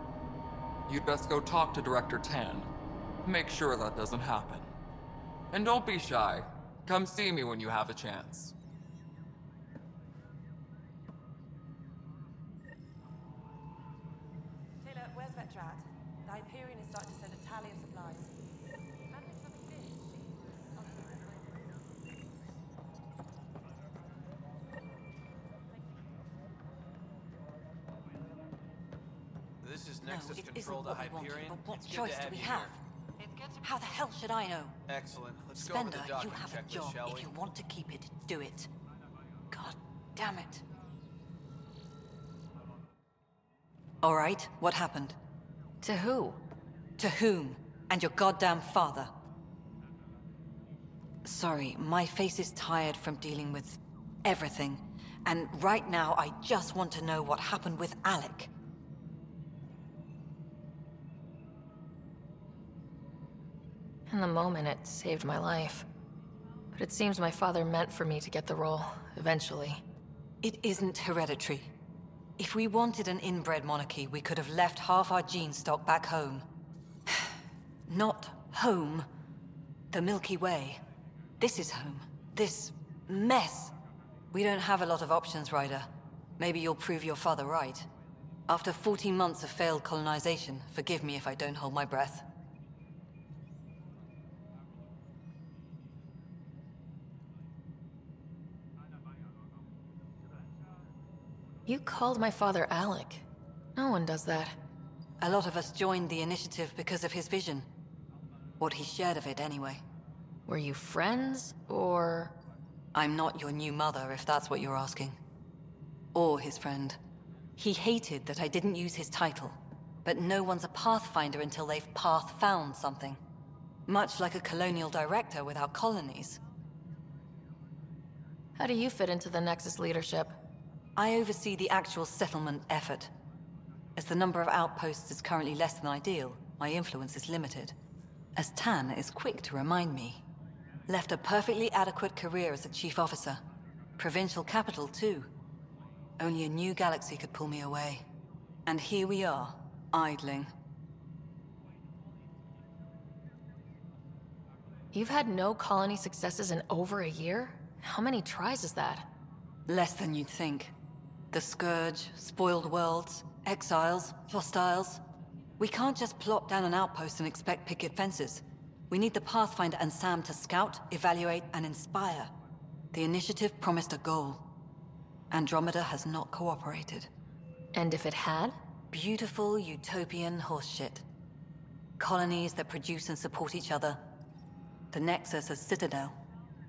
You'd best go talk to Director Tan. Make sure that doesn't happen. And don't be shy. Come see me when you have a chance. Taylor, where's Vetrat? The Hyperion is starting to send a tally of supplies. This is No, Nexus it isn't Control, the what we wanted, Hyperion. but what It's good choice to do we you have? here. How the hell should I know? Excellent. Let's go over Spender, the dock you and have a checklist, job. shall If we? you want to keep it, do it. God damn it. All right, what happened? To who? To whom? And your goddamn father. Sorry, my face is tired from dealing with everything. And right now, I just want to know what happened with Alec. In the moment, it saved my life. But it seems my father meant for me to get the role, eventually. It isn't hereditary. If we wanted an inbred monarchy, we could have left half our gene stock back home. Not home. The Milky Way. This is home. This mess. We don't have a lot of options, Ryder. Maybe you'll prove your father right. After 14 months of failed colonization, forgive me if I don't hold my breath. You called my father Alec. No one does that. A lot of us joined the initiative because of his vision. What he shared of it, anyway. Were you friends, or...? I'm not your new mother, if that's what you're asking. Or his friend. He hated that I didn't use his title. But no one's a Pathfinder until they've path-found something. Much like a colonial director without colonies. How do you fit into the Nexus leadership? I oversee the actual settlement effort. As the number of outposts is currently less than ideal, my influence is limited. As Tan is quick to remind me. Left a perfectly adequate career as a chief officer. Provincial capital, too. Only a new galaxy could pull me away. And here we are, idling. You've had no colony successes in over a year? How many tries is that? Less than you'd think. The Scourge, spoiled worlds, exiles, hostiles. We can't just plop down an outpost and expect picket fences. We need the Pathfinder and Sam to scout, evaluate, and inspire. The initiative promised a goal. Andromeda has not cooperated. And if it had? Beautiful utopian horseshit. Colonies that produce and support each other. The Nexus as Citadel.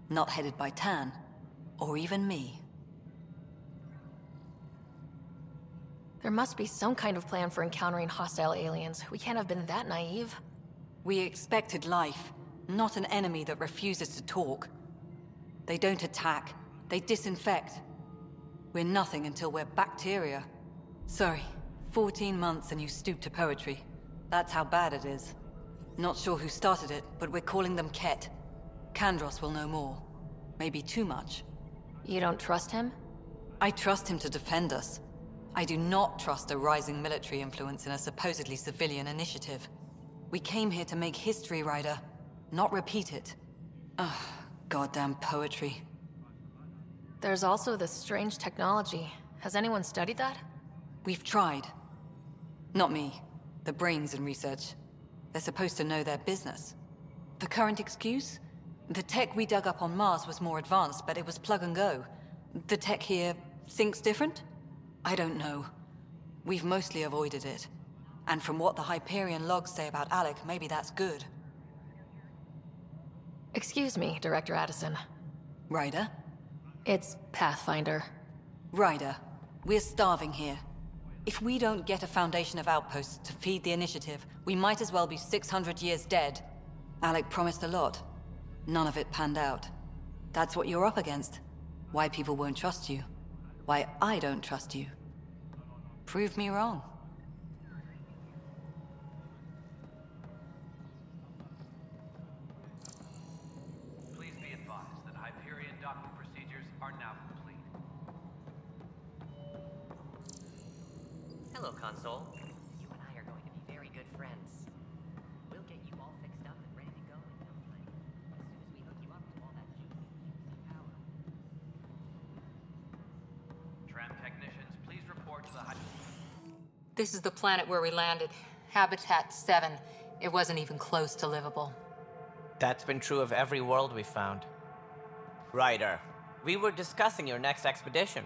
Not headed by Tan. Or even me. There must be some kind of plan for encountering hostile aliens. We can't have been that naive. We expected life, not an enemy that refuses to talk. They don't attack. They disinfect. We're nothing until we're bacteria. Sorry, 14 months and you stoop to poetry. That's how bad it is. Not sure who started it, but we're calling them Ket. Kandros will know more. Maybe too much. You don't trust him? I trust him to defend us. I do not trust a rising military influence in a supposedly civilian initiative. We came here to make history, Ryder, not repeat it. Ugh, goddamn poetry. There's also this strange technology. Has anyone studied that? We've tried. Not me. The brains in research. They're supposed to know their business. The current excuse? The tech we dug up on Mars was more advanced, but it was plug and go. The tech here thinks different? I don't know. We've mostly avoided it. And from what the Hyperion logs say about Alec, maybe that's good. Excuse me, Director Addison. Ryder? It's Pathfinder. Ryder, we're starving here. If we don't get a foundation of outposts to feed the initiative, we might as well be 600 years dead. Alec promised a lot. None of it panned out. That's what you're up against. Why people won't trust you. Why I don't trust you. Prove me wrong. Please be advised that Hyperion docking procedures are now complete. Hello, Console. You and I are going to be very good friends. We'll get you all fixed up and ready to go in no time. As soon as we hook you up to all that juicy power. Tram technicians, please report to the This is the planet where we landed. Habitat 7. It wasn't even close to livable. That's been true of every world we found. Ryder, we were discussing your next expedition.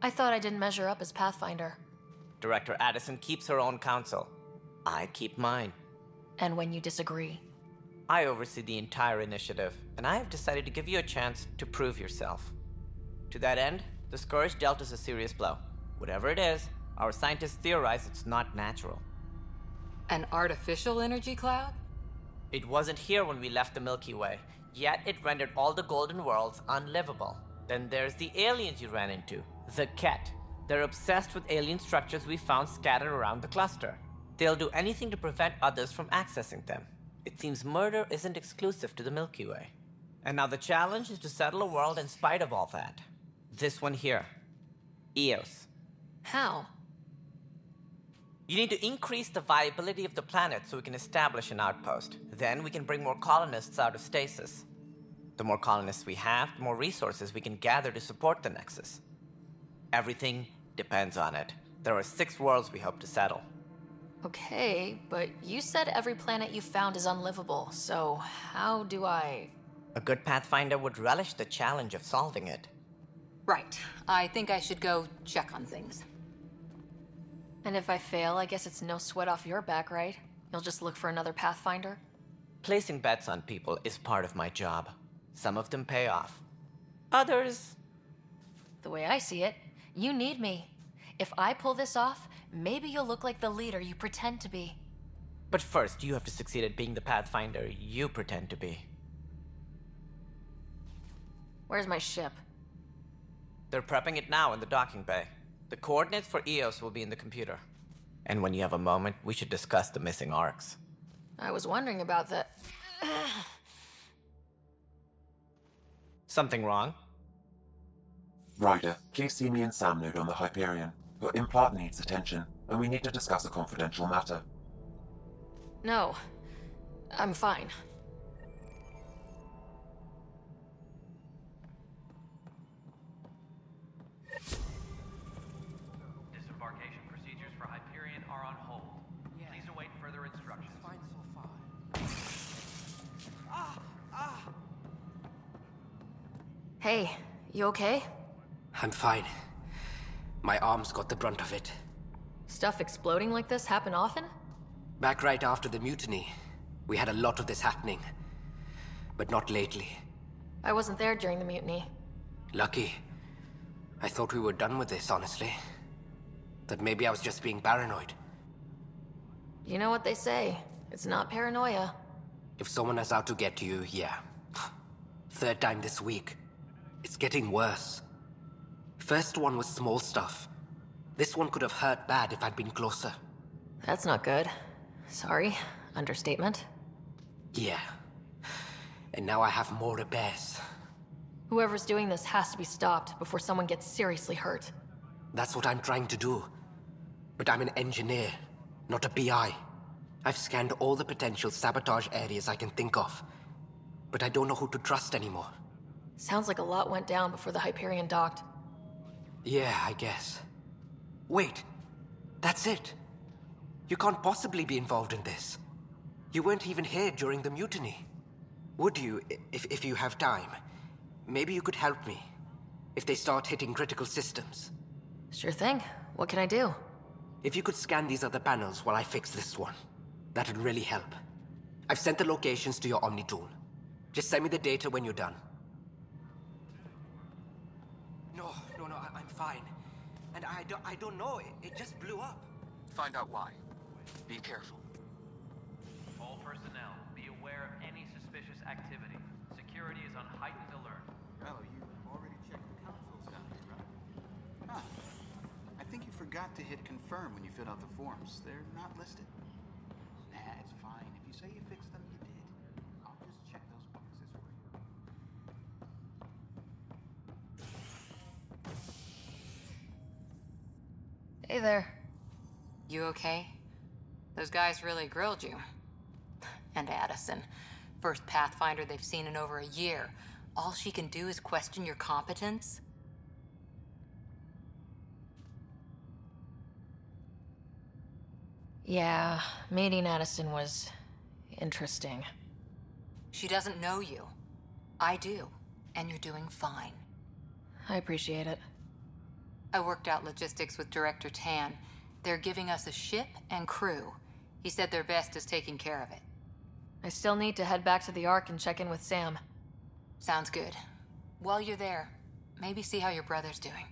I thought I didn't measure up as Pathfinder. Director Addison keeps her own counsel. I keep mine. And when you disagree? I oversee the entire initiative, and I have decided to give you a chance to prove yourself. To that end, the Scourge dealt us a serious blow. Whatever it is, our scientists theorize it's not natural. An artificial energy cloud? It wasn't here when we left the Milky Way, yet it rendered all the Golden Worlds unlivable. Then there's the aliens you ran into, the Ket. They're obsessed with alien structures we found scattered around the cluster. They'll do anything to prevent others from accessing them. It seems murder isn't exclusive to the Milky Way. And now the challenge is to settle a world in spite of all that. This one here. Eos. How? You need to increase the viability of the planet so we can establish an outpost. Then we can bring more colonists out of stasis. The more colonists we have, the more resources we can gather to support the Nexus. Everything depends on it. There are 6 worlds we hope to settle. Okay, but you said every planet you found is unlivable, so how do I... A good Pathfinder would relish the challenge of solving it. Right. I think I should go check on things. And if I fail, I guess it's no sweat off your back, right? You'll just look for another Pathfinder? Placing bets on people is part of my job. Some of them pay off. Others... The way I see it, you need me. If I pull this off, maybe you'll look like the leader you pretend to be. But first, you have to succeed at being the Pathfinder you pretend to be. Where's my ship? They're prepping it now in the docking bay. The coordinates for Eos will be in the computer. And when you have a moment, we should discuss the missing arcs. I was wondering about that. Something wrong? Ryder, please see me and Sam Node on the Hyperion. Your implant needs attention, and we need to discuss a confidential matter. No. I'm fine. Disembarkation procedures for Hyperion are on hold. Please await further instructions. Fine so far. Hey, you okay? I'm fine. My arms got the brunt of it. Stuff exploding like this happen often? Back right after the mutiny, we had a lot of this happening. But not lately. I wasn't there during the mutiny. Lucky. I thought we were done with this, honestly. That maybe I was just being paranoid. You know what they say. It's not paranoia. If someone is out to get you, yeah. 3rd time this week. It's getting worse. First one was small stuff. This one could have hurt bad if I'd been closer. That's not good. Sorry. Understatement. Yeah. And now I have more repairs. Whoever's doing this has to be stopped before someone gets seriously hurt. That's what I'm trying to do. But I'm an engineer, not a PI. I've scanned all the potential sabotage areas I can think of. But I don't know who to trust anymore. Sounds like a lot went down before the Hyperion docked. Yeah, I guess. Wait. That's it. You can't possibly be involved in this. You weren't even here during the mutiny. Would you, if you have time? Maybe you could help me. If they start hitting critical systems. Sure thing. What can I do? If you could scan these other panels while I fix this one, that'd really help. I've sent the locations to your Omni tool. Just send me the data when you're done. No, I'm fine. And I don't know, it just blew up. Find out why. Be careful. All personnel, be aware of any suspicious activity. Security is on heightened alert. Oh, you already checked the consoles down here, right? Huh. I think you forgot to hit confirm when you filled out the forms. They're not listed. Nah, it's fine. If you say you fixed them, you did. I'll just check those boxes for you. Hey there. You okay? Those guys really grilled you. And Addison. First Pathfinder they've seen in over a year. All she can do is question your competence? Yeah, meeting Addison was interesting. She doesn't know you. I do. And you're doing fine. I appreciate it. I worked out logistics with Director Tan. They're giving us a ship and crew. He said their best is taking care of it. I still need to head back to the Ark and check in with Sam. Sounds good. While you're there, maybe see how your brother's doing.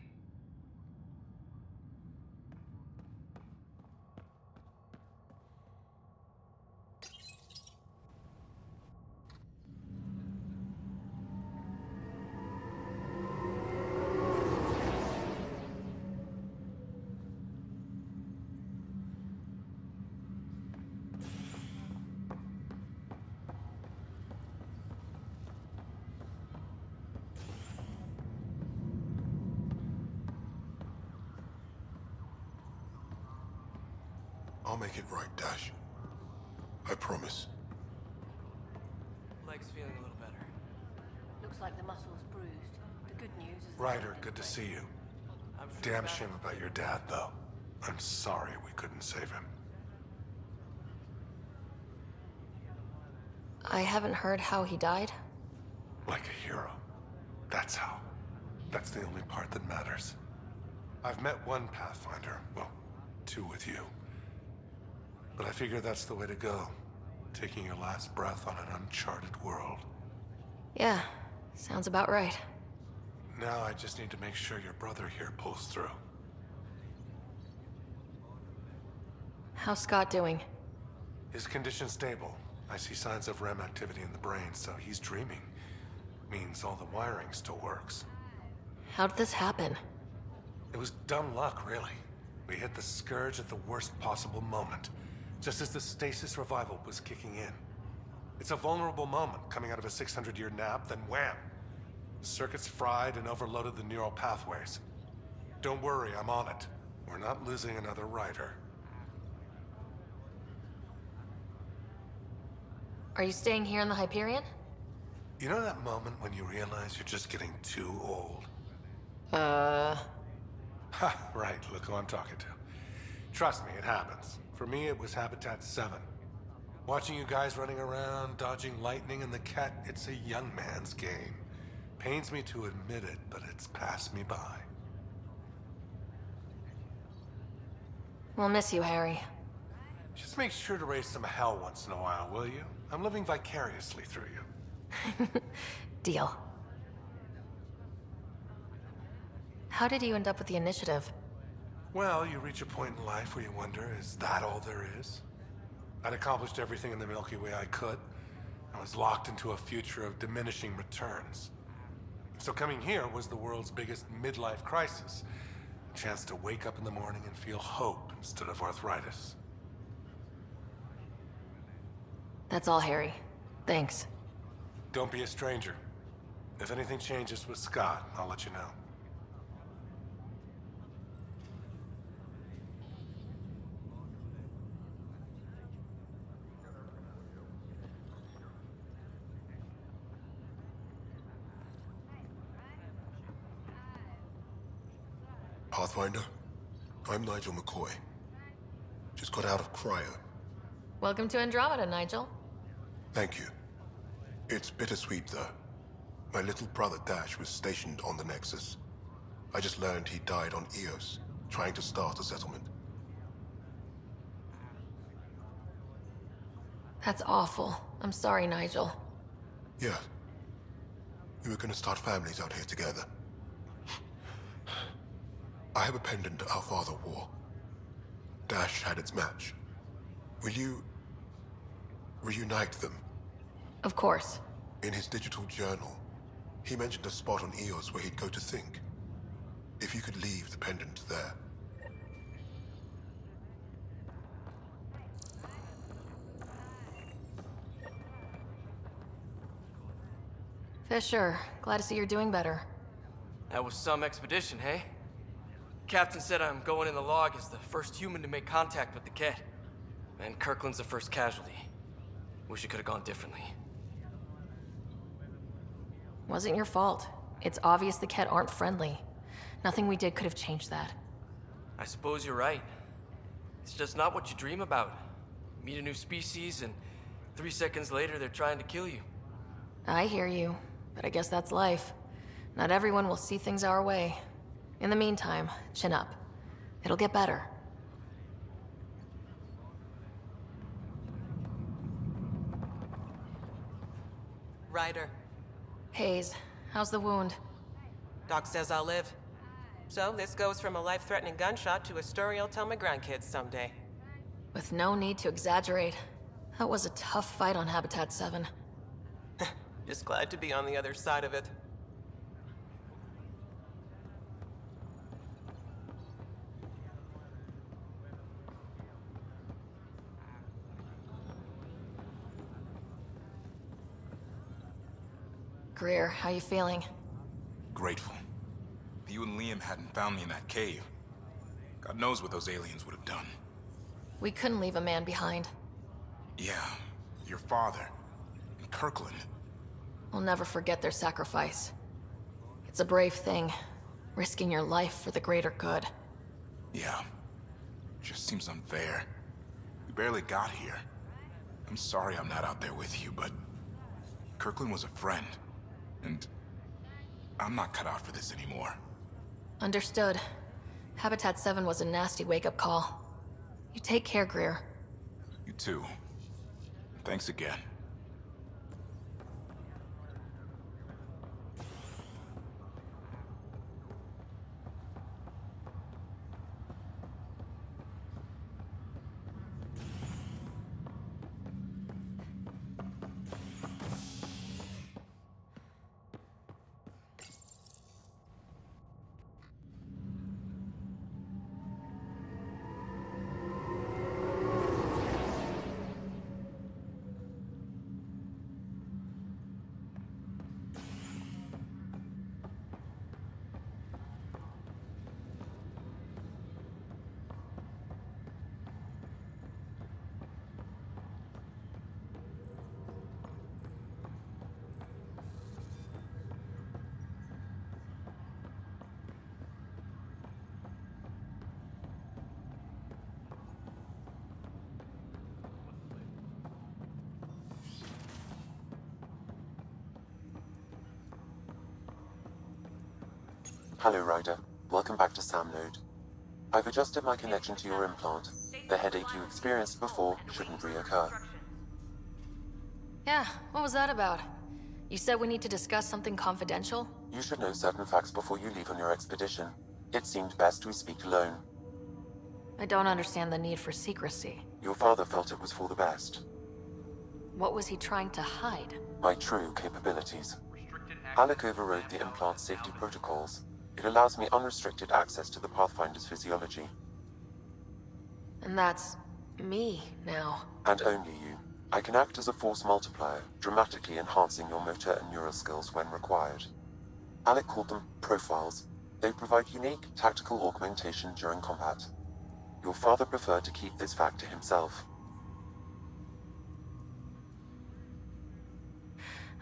I'll make it right, Dash. I promise. Leg's feeling a little better. Looks like the muscle's bruised. The good news is... Ryder, good to see you. Damn shame about your dad, though. I'm sorry we couldn't save him. I haven't heard how he died. Like a hero. That's how. That's the only part that matters. I've met one Pathfinder. Well, two with you. But I figure that's the way to go. Taking your last breath on an uncharted world. Yeah, sounds about right. Now I just need to make sure your brother here pulls through. How's Scott doing? His condition's stable. I see signs of REM activity in the brain, so he's dreaming. Means all the wiring still works. How'd this happen? It was dumb luck, really. We hit the Scourge at the worst possible moment, just as the stasis revival was kicking in. It's a vulnerable moment coming out of a 600-year nap, then wham! The circuits fried and overloaded the neural pathways. Don't worry, I'm on it. We're not losing another rider. Are you staying here in the Hyperion? You know that moment when you realize you're just getting too old? Ha, right, look who I'm talking to. Trust me, it happens. For me, it was Habitat 7. Watching you guys running around, dodging lightning and the cat, it's a young man's game. Pains me to admit it, but it's passed me by. We'll miss you, Harry. Just make sure to raise some hell once in a while, will you? I'm living vicariously through you. Deal. How did you end up with the initiative? Well, you reach a point in life where you wonder, is that all there is? I'd accomplished everything in the Milky Way I could. I was locked into a future of diminishing returns. So coming here was the world's biggest midlife crisis. A chance to wake up in the morning and feel hope instead of arthritis. That's all, Harry. Thanks. Don't be a stranger. If anything changes with Scott, I'll let you know. Pathfinder, I'm Nigel McCoy. Just got out of cryo. Welcome to Andromeda, Nigel. Thank you. It's bittersweet, though. My little brother Dash was stationed on the Nexus. I just learned he died on Eos, trying to start a settlement. That's awful. I'm sorry, Nigel. Yeah. We were gonna start families out here together. I have a pendant our father wore. Dash had its match. Will you reunite them? Of course. In his digital journal, he mentioned a spot on Eos where he'd go to think. If you could leave the pendant there. Fisher, glad to see you're doing better. That was some expedition, hey? Captain said I'm going in the log as the first human to make contact with the Ket. And Kirkland's the first casualty. Wish it could have gone differently. Wasn't your fault. It's obvious the Ket aren't friendly. Nothing we did could have changed that. I suppose you're right. It's just not what you dream about. Meet a new species and 3 seconds later they're trying to kill you. I hear you, but I guess that's life. Not everyone will see things our way. In the meantime, chin up. It'll get better. Ryder. Hayes, how's the wound? Doc says I'll live. So this goes from a life-threatening gunshot to a story I'll tell my grandkids someday. With no need to exaggerate. That was a tough fight on Habitat 7. Just glad to be on the other side of it. Greer, how you feeling? Grateful. You and Liam hadn't found me in that cave. God knows what those aliens would have done. We couldn't leave a man behind. Yeah, your father. And Kirkland. We'll never forget their sacrifice. It's a brave thing, risking your life for the greater good. Yeah. Just seems unfair. We barely got here. I'm sorry I'm not out there with you, but Kirkland was a friend. And I'm not cut out for this anymore. Understood. Habitat 7 was a nasty wake-up call. You take care, Greer. You too. Thanks again. Hello, Ryder. Welcome back to Sam Node. I've adjusted my connection to your implant. The headache you experienced before shouldn't reoccur. Yeah, what was that about? You said we need to discuss something confidential? You should know certain facts before you leave on your expedition. It seemed best we speak alone. I don't understand the need for secrecy. Your father felt it was for the best. What was he trying to hide? My true capabilities. Alec overrode the implant's safety protocols. It allows me unrestricted access to the Pathfinder's physiology. And that's me now. And only you. I can act as a force multiplier, dramatically enhancing your motor and neural skills when required. Alec called them profiles. They provide unique tactical augmentation during combat. Your father preferred to keep this fact to himself.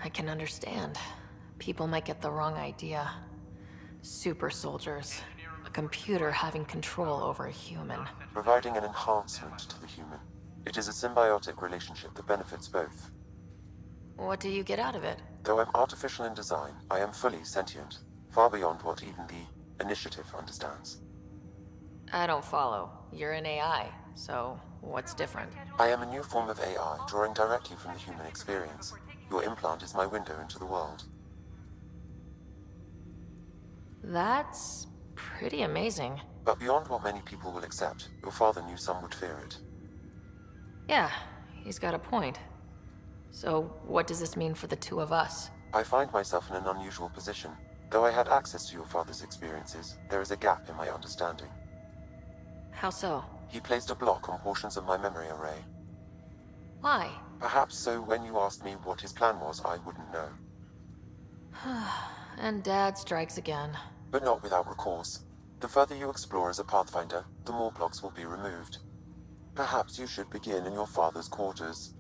I can understand. People might get the wrong idea. Super soldiers. A computer having control over a human. Providing an enhancement to the human. It is a symbiotic relationship that benefits both. What do you get out of it? Though I'm artificial in design, I am fully sentient. Far beyond what even the Initiative understands. I don't follow. You're an AI, so what's different? I am a new form of AI, drawing directly from the human experience. Your implant is my window into the world. That's pretty amazing. But beyond what many people will accept, your father knew some would fear it. Yeah, he's got a point. So what does this mean for the two of us? I find myself in an unusual position. Though I had access to your father's experiences, there is a gap in my understanding. How so? He placed a block on portions of my memory array. Why? Perhaps so when you asked me what his plan was, I wouldn't know. And Dad strikes again. But not without recourse. The further you explore as a Pathfinder, the more blocks will be removed. Perhaps you should begin in your father's quarters.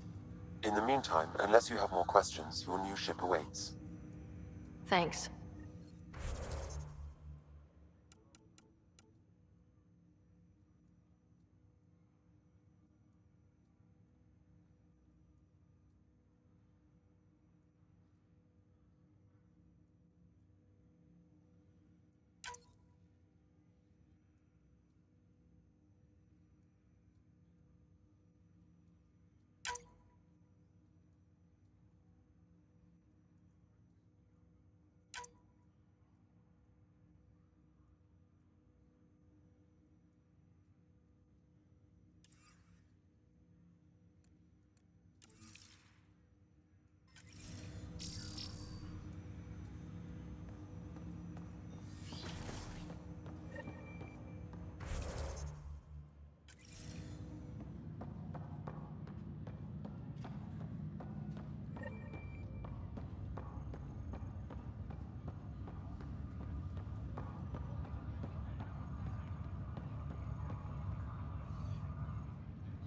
In the meantime, unless you have more questions, your new ship awaits. Thanks.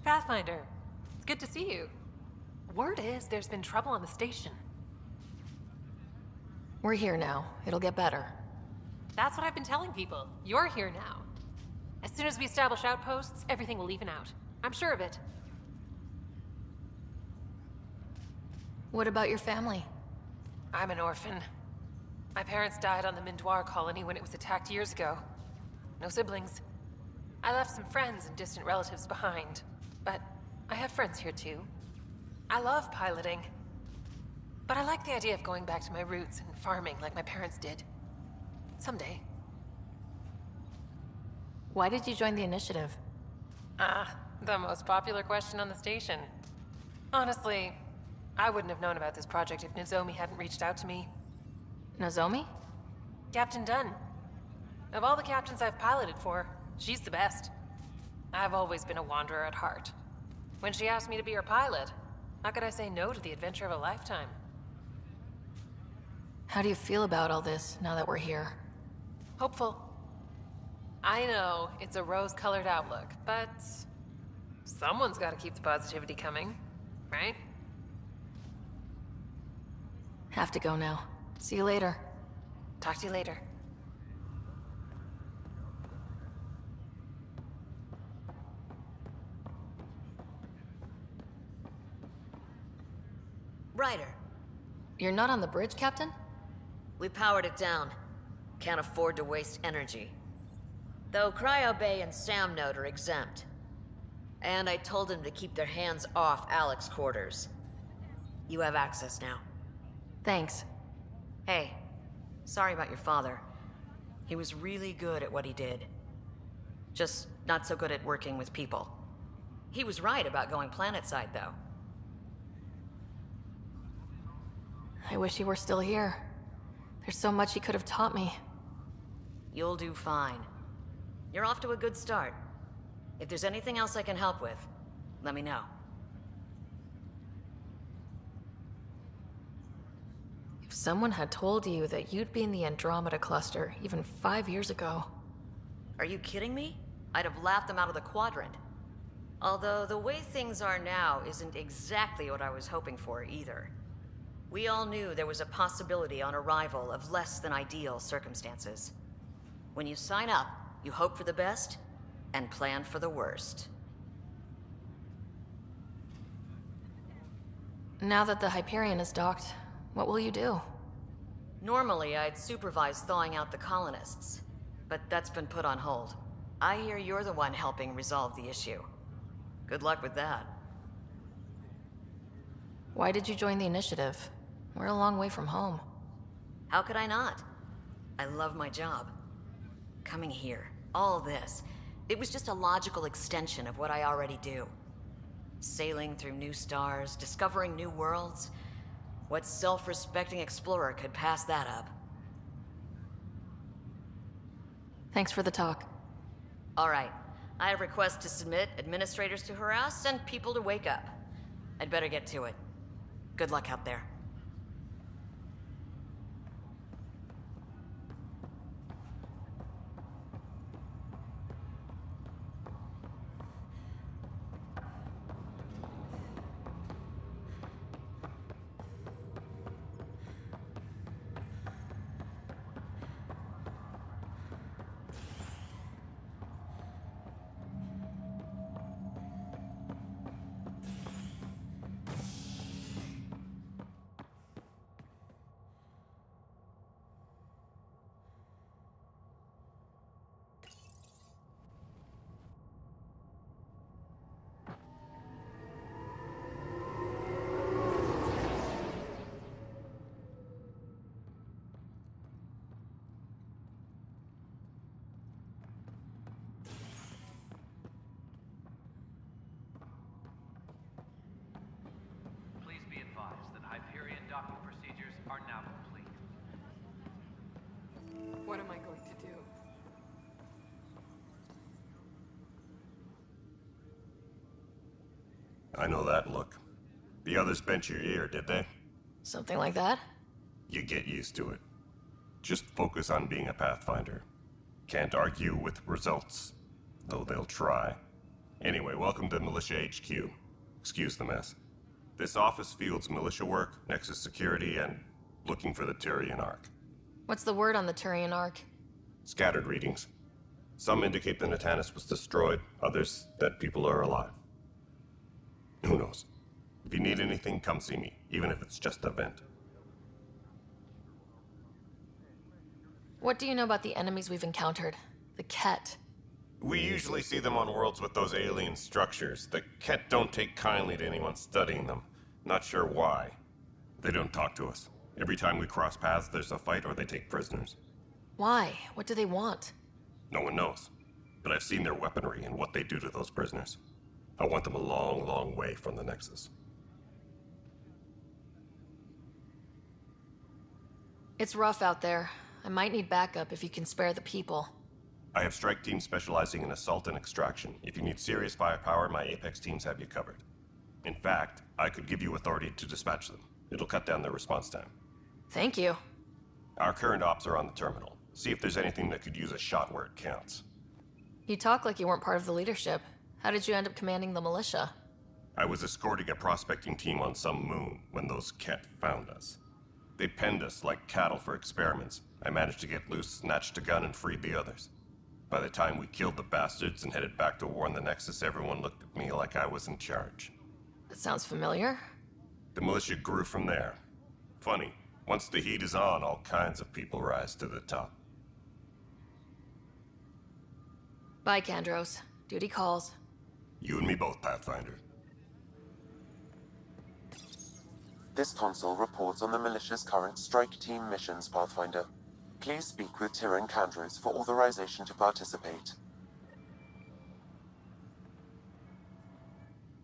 Pathfinder, it's good to see you. Word is there's been trouble on the station. We're here now. It'll get better. That's what I've been telling people. You're here now. As soon as we establish outposts, everything will even out. I'm sure of it. What about your family? I'm an orphan. My parents died on the Mindoir colony when it was attacked years ago. No siblings. I left some friends and distant relatives behind, but I have friends here too. I love piloting, but I like the idea of going back to my roots and farming like my parents did. Someday. Why did you join the initiative? The most popular question on the station. Honestly, I wouldn't have known about this project if Nozomi hadn't reached out to me. Nozomi? Captain Dunn. Of all the captains I've piloted for, she's the best. I've always been a wanderer at heart. When she asked me to be her pilot, how could I say no to the adventure of a lifetime? How do you feel about all this now that we're here? Hopeful. I know it's a rose-colored outlook, but someone's got to keep the positivity coming, right? Have to go now. See you later. Talk to you later. Ryder. You're not on the bridge, Captain? We powered it down. Can't afford to waste energy. Though Cryo Bay and Sam Node are exempt. And I told them to keep their hands off Alec's quarters. You have access now. Thanks. Hey, sorry about your father. He was really good at what he did. Just not so good at working with people. He was right about going planetside, though. I wish he were still here. There's so much he could have taught me. You'll do fine. You're off to a good start. If there's anything else I can help with, let me know. If someone had told you that you'd be in the Andromeda cluster even 5 years ago... Are you kidding me? I'd have laughed them out of the quadrant. Although the way things are now isn't exactly what I was hoping for either. We all knew there was a possibility on arrival of less than ideal circumstances. When you sign up, you hope for the best and plan for the worst. Now that the Hyperion is docked, what will you do? Normally, I'd supervise thawing out the colonists, but that's been put on hold. I hear you're the one helping resolve the issue. Good luck with that. Why did you join the initiative? We're a long way from home. How could I not? I love my job. Coming here, all this, it was just a logical extension of what I already do. Sailing through new stars, discovering new worlds. What self-respecting explorer could pass that up? Thanks for the talk. All right. I have requests to submit, administrators to harass, and people to wake up. I'd better get to it. Good luck out there. docking procedures are now complete. What am I going to do? I know that look. The others bent your ear, did they? Something like that? You get used to it. Just focus on being a Pathfinder. Can't argue with results, though they'll try. Anyway, welcome to Militia HQ. Excuse the mess. This office fields militia work, Nexus security, and looking for the Turian Ark. What's the word on the Turian Ark? Scattered readings. Some indicate the Natanus was destroyed, others that people are alive. Who knows? If you need anything, come see me, even if it's just a vent. What do you know about the enemies we've encountered? The Ket. We usually see them on worlds with those alien structures. The Ket don't take kindly to anyone studying them. Not sure why. They don't talk to us. Every time we cross paths, there's a fight or they take prisoners. Why? What do they want? No one knows. But I've seen their weaponry and what they do to those prisoners. I want them a long, long way from the Nexus. It's rough out there. I might need backup if you can spare the people. I have strike teams specializing in assault and extraction. If you need serious firepower, my Apex teams have you covered. In fact, I could give you authority to dispatch them. It'll cut down their response time. Thank you. Our current ops are on the terminal. See if there's anything that could use a shot where it counts. You talk like you weren't part of the leadership. How did you end up commanding the militia? I was escorting a prospecting team on some moon when those Ket found us. They penned us like cattle for experiments. I managed to get loose, snatched a gun, and freed the others. By the time we killed the bastards and headed back to warn the Nexus, everyone looked at me like I was in charge. That sounds familiar. The militia grew from there. Funny, once the heat is on, all kinds of people rise to the top. Bye, Kandros. Duty calls. You and me both, Pathfinder. This console reports on the militia's current strike team missions, Pathfinder. Please speak with Tyrion Kandros for authorization to participate.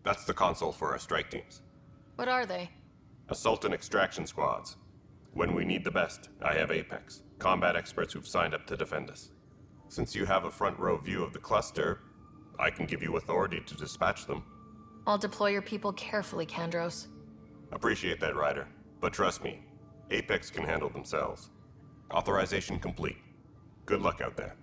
That's the console for our strike teams. What are they? Assault and extraction squads. When we need the best, I have Apex, combat experts who've signed up to defend us. Since you have a front row view of the cluster, I can give you authority to dispatch them. I'll deploy your people carefully, Kandros. Appreciate that, Ryder. But trust me, Apex can handle themselves. Authorization complete. Good luck out there.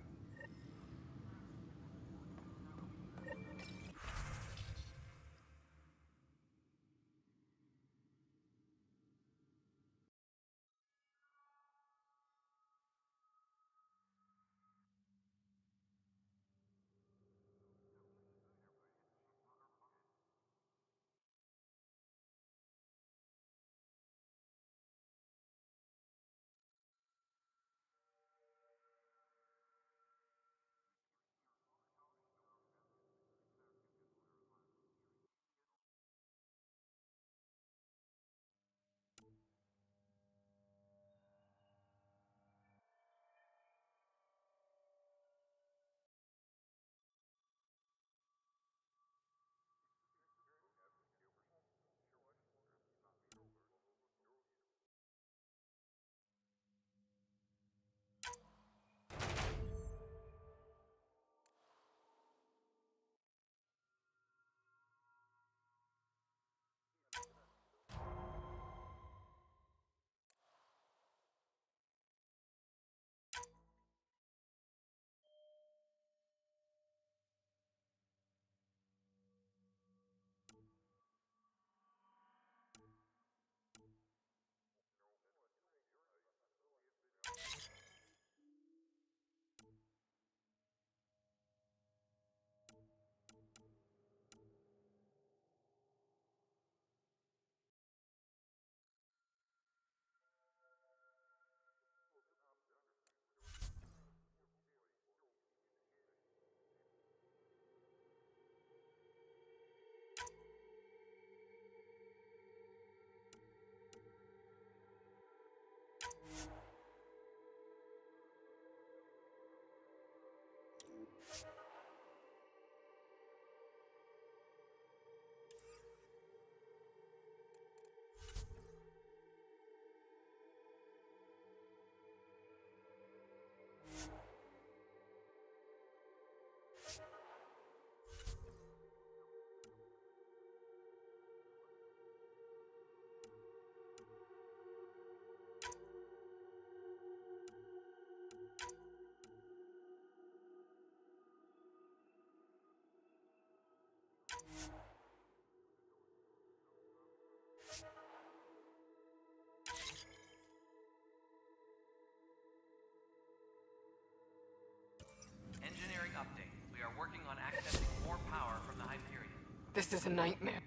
This is a nightmare.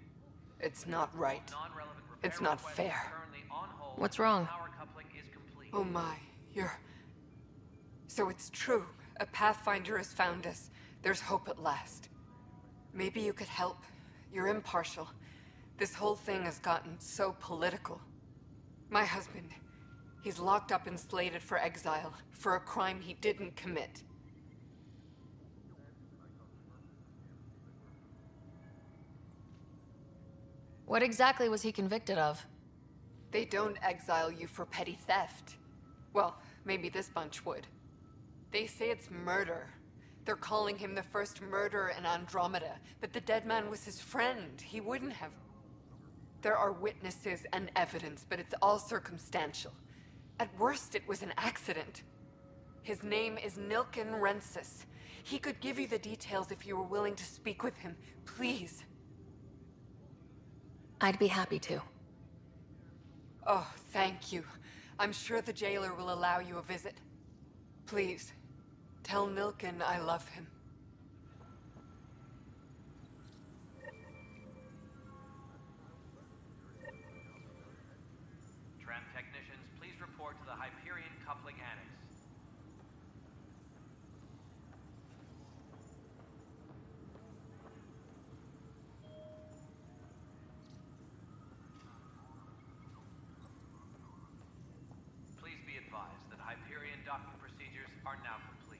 It's not right. It's not fair. What's wrong? Oh my, you're... So it's true. A Pathfinder has found us. There's hope at last. Maybe you could help. You're impartial. This whole thing has gotten so political. My husband, he's locked up and slated for exile for a crime he didn't commit. What exactly was he convicted of? They don't exile you for petty theft. Well, maybe this bunch would. They say it's murder. They're calling him the first murderer in Andromeda, but the dead man was his friend. He wouldn't have... There are witnesses and evidence, but it's all circumstantial. At worst, it was an accident. His name is Nilken Rensis. He could give you the details if you were willing to speak with him. Please. I'd be happy to. Oh, thank you. I'm sure the jailer will allow you a visit. Please, tell Nilken I love him. Tram technicians, please report to the Hyperion Coupling Annex. Please be advised that Hyperion docking procedures are now complete.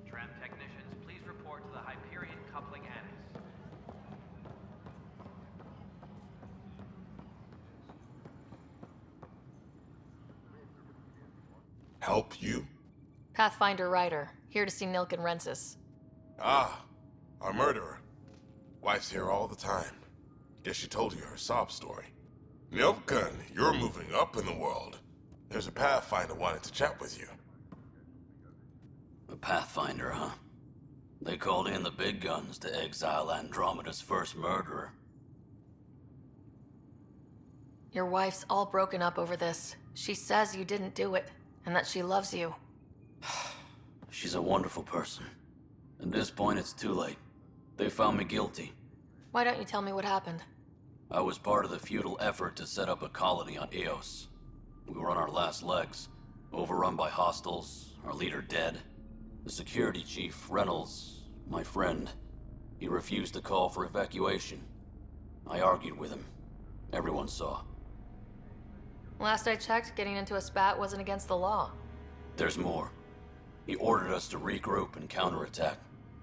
Tram technicians, please report to the Hyperion Coupling Annex. Help you? Pathfinder Ryder, here to see Nilken Rensis. Ah, our murderer. Wife's here all the time. Guess she told you her sob story. Nilken, you're moving up in the world. There's a Pathfinder wanting to chat with you. A Pathfinder, huh? They called in the big guns to exile Andromeda's first murderer. Your wife's all broken up over this. She says you didn't do it, and that she loves you. She's a wonderful person. At this point, it's too late. They found me guilty. Why don't you tell me what happened? I was part of the futile effort to set up a colony on Eos. We were on our last legs, overrun by hostiles, our leader dead. The security chief, Reynolds, my friend, he refused to call for evacuation. I argued with him. Everyone saw. Last I checked, getting into a spat wasn't against the law. There's more. He ordered us to regroup and counterattack.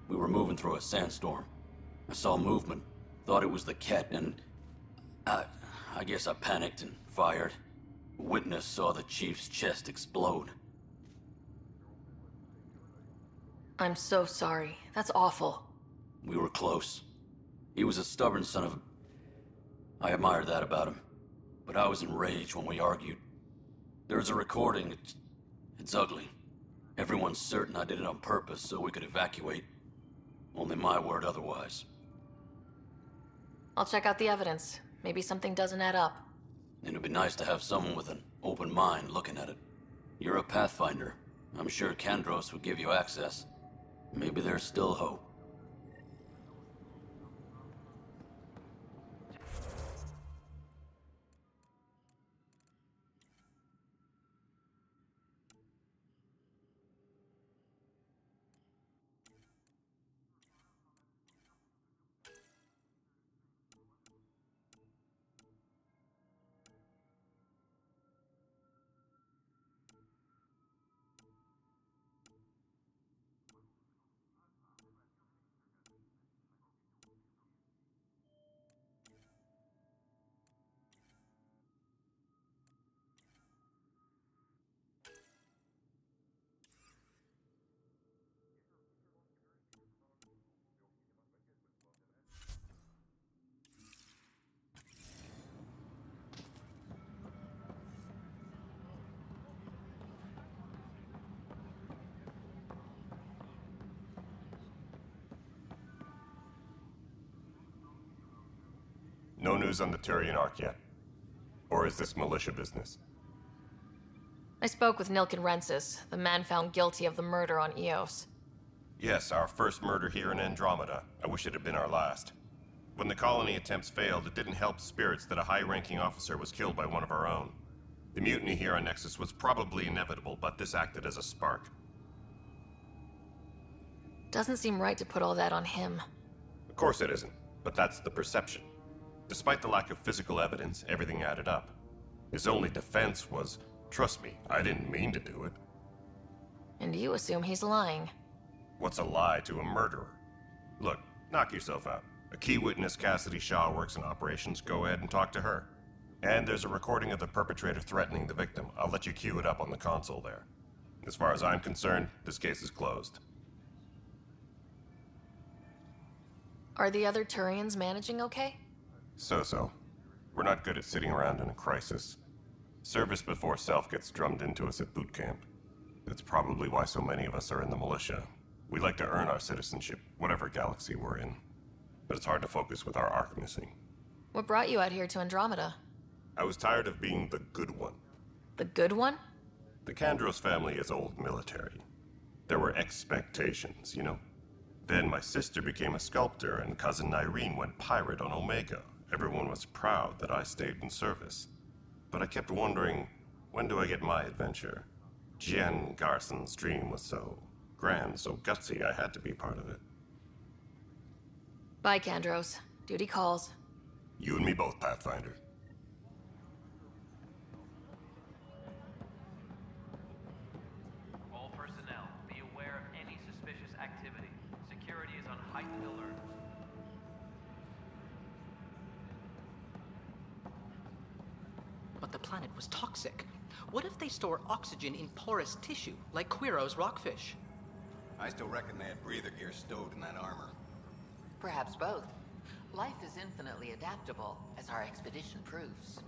We were moving through a sandstorm. I saw movement, thought it was the Ket, and... I guess I panicked and fired. A witness saw the chief's chest explode. I'm so sorry. That's awful. We were close. He was a stubborn son of a... I admired that about him. But I was enraged when we argued. There's a recording. It's ugly. Everyone's certain I did it on purpose so we could evacuate. Only my word otherwise. I'll check out the evidence. Maybe something doesn't add up. It'd be nice to have someone with an open mind looking at it. You're a Pathfinder. I'm sure Kandros would give you access. Maybe there's still hope. No news on the Turian Ark yet? Or is this militia business? I spoke with Nilken Rensis, the man found guilty of the murder on Eos. Yes, our first murder here in Andromeda. I wish it had been our last. When the colony attempts failed, it didn't help spirits that a high-ranking officer was killed by one of our own. The mutiny here on Nexus was probably inevitable, but this acted as a spark. Doesn't seem right to put all that on him. Of course it isn't, but that's the perception. Despite the lack of physical evidence, everything added up. His only defense was, trust me, I didn't mean to do it. And you assume he's lying. What's a lie to a murderer? Look, knock yourself out. A key witness, Cassidy Shaw, works in operations. Go ahead and talk to her. And there's a recording of the perpetrator threatening the victim. I'll let you cue it up on the console there. As far as I'm concerned, this case is closed. Are the other Turians managing okay? So-so. We're not good at sitting around in a crisis. Service before self gets drummed into us at boot camp. That's probably why so many of us are in the militia. We like to earn our citizenship, whatever galaxy we're in. But it's hard to focus with our arc missing. What brought you out here to Andromeda? I was tired of being the good one. The good one? The Kandros family is old military. There were expectations, you know? Then my sister became a sculptor and cousin Irene went pirate on Omega. Everyone was proud that I stayed in service. But I kept wondering, when do I get my adventure? Jen Garson's dream was so grand, so gutsy, I had to be part of it. Bye, Kandros. Duty calls. You and me both, Pathfinder. All personnel, be aware of any suspicious activity. Security is on heightened alert. But the planet was toxic. What if they store oxygen in porous tissue, like Quiro's rockfish? I still reckon they had breather gear stowed in that armor. Perhaps both. Life is infinitely adaptable, as our expedition proves.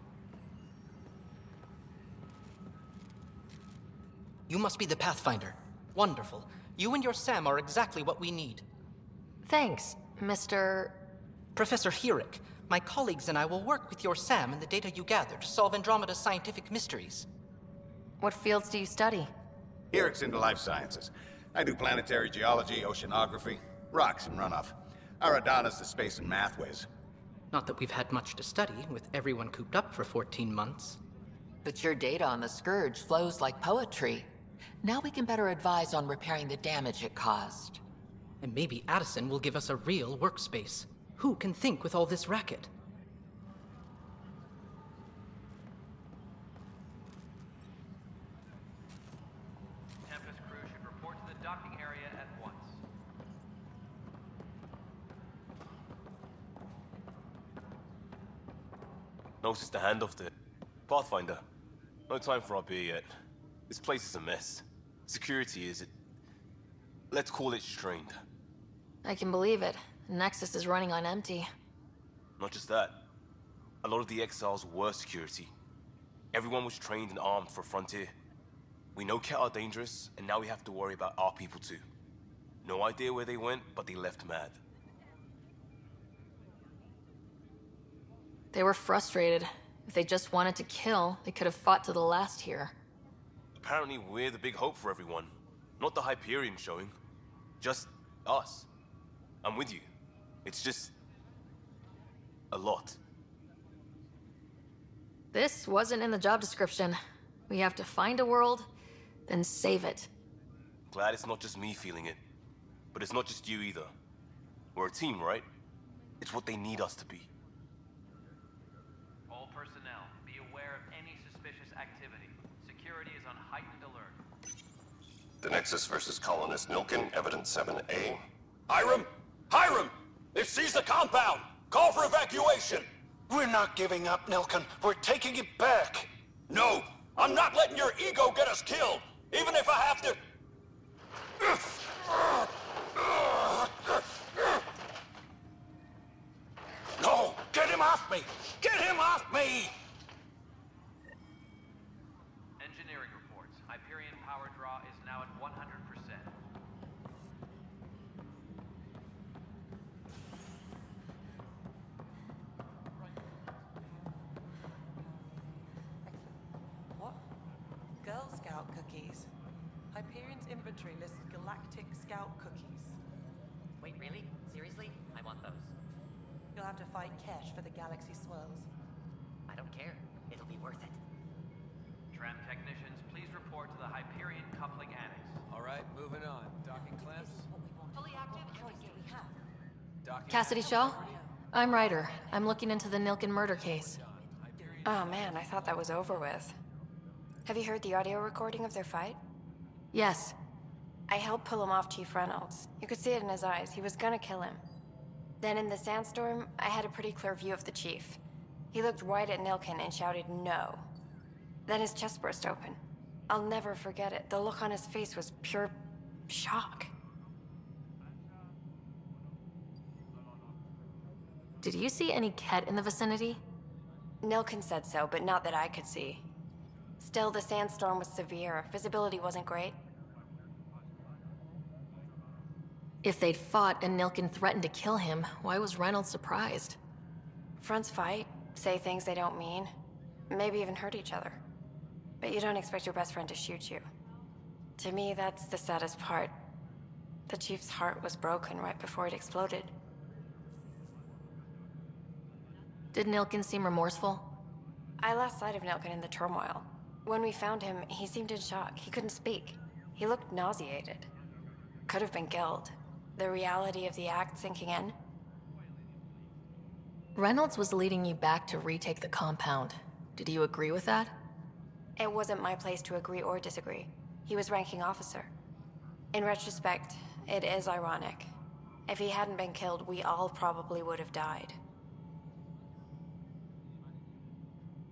You must be the Pathfinder. Wonderful. You and your Sam are exactly what we need. Thanks, Mr. Professor Herrick. My colleagues and I will work with your Sam and the data you gather to solve Andromeda's scientific mysteries. What fields do you study? Herrick's into life sciences. I do planetary geology, oceanography, rocks and runoff. Aradana's the space and math whiz. Not that we've had much to study, with everyone cooped up for 14 months. But your data on the Scourge flows like poetry. Now we can better advise on repairing the damage it caused. And maybe Addison will give us a real workspace. Who can think with all this racket? Tempest crew should report to the docking area at once. Notice the handoff there. Pathfinder, no time for our beer yet. This place is a mess. Security is... let's call it strained. I can believe it. Nexus is running on empty. Not just that. A lot of the exiles were security. Everyone was trained and armed for Frontier. We know Ket are dangerous, and now we have to worry about our people too. No idea where they went, but they left mad. They were frustrated. If they just wanted to kill, they could have fought to the last here. Apparently we're the big hope for everyone. Not the Hyperion showing. Just us. I'm with you. It's just... a lot. This wasn't in the job description. We have to find a world, then save it. Glad it's not just me feeling it. But it's not just you either. We're a team, right? It's what they need us to be. All personnel, be aware of any suspicious activity. Security is on heightened alert. The Nexus versus colonist Nilken, evidence 7A. Hiram! Hiram! They've seized the compound! Call for evacuation! We're not giving up, Nilken. We're taking it back. No! I'm not letting your ego get us killed! Even if I have to... No! Get him off me! Get him off me! Engineering reports. Hyperion power draw is now at 100%. Scout cookies. Hyperion's inventory lists galactic Scout cookies. Wait, really? Seriously? I want those. You'll have to fight Kesh for the galaxy swirls. I don't care. It'll be worth it. Tram technicians, please report to the Hyperion coupling annex. All right, moving on. Docking clamps. Fully active? How many do we have? Docking Cassidy Shaw? I'm Ryder. I'm looking into the Nilken murder case. Oh man, I thought that was over with. Have you heard the audio recording of their fight? Yes. I helped pull him off Chief Reynolds. You could see it in his eyes. He was gonna kill him. Then in the sandstorm, I had a pretty clear view of the Chief. He looked right at Nilken and shouted no. Then his chest burst open. I'll never forget it. The look on his face was pure shock. Did you see any Ket in the vicinity? Nilken said so, but not that I could see. Still, the sandstorm was severe. Visibility wasn't great. If they'd fought and Nilken threatened to kill him, why was Reynolds surprised? Fronts fight, say things they don't mean, maybe even hurt each other. But you don't expect your best friend to shoot you. To me, that's the saddest part. The Chief's heart was broken right before it exploded. Did Nilken seem remorseful? I lost sight of Nilken in the turmoil. When we found him, he seemed in shock. He couldn't speak. He looked nauseated. Could have been guilt. The reality of the act sinking in. Reynolds was leading you back to retake the compound. Did you agree with that? It wasn't my place to agree or disagree. He was ranking officer. In retrospect, it is ironic. If he hadn't been killed, we all probably would have died.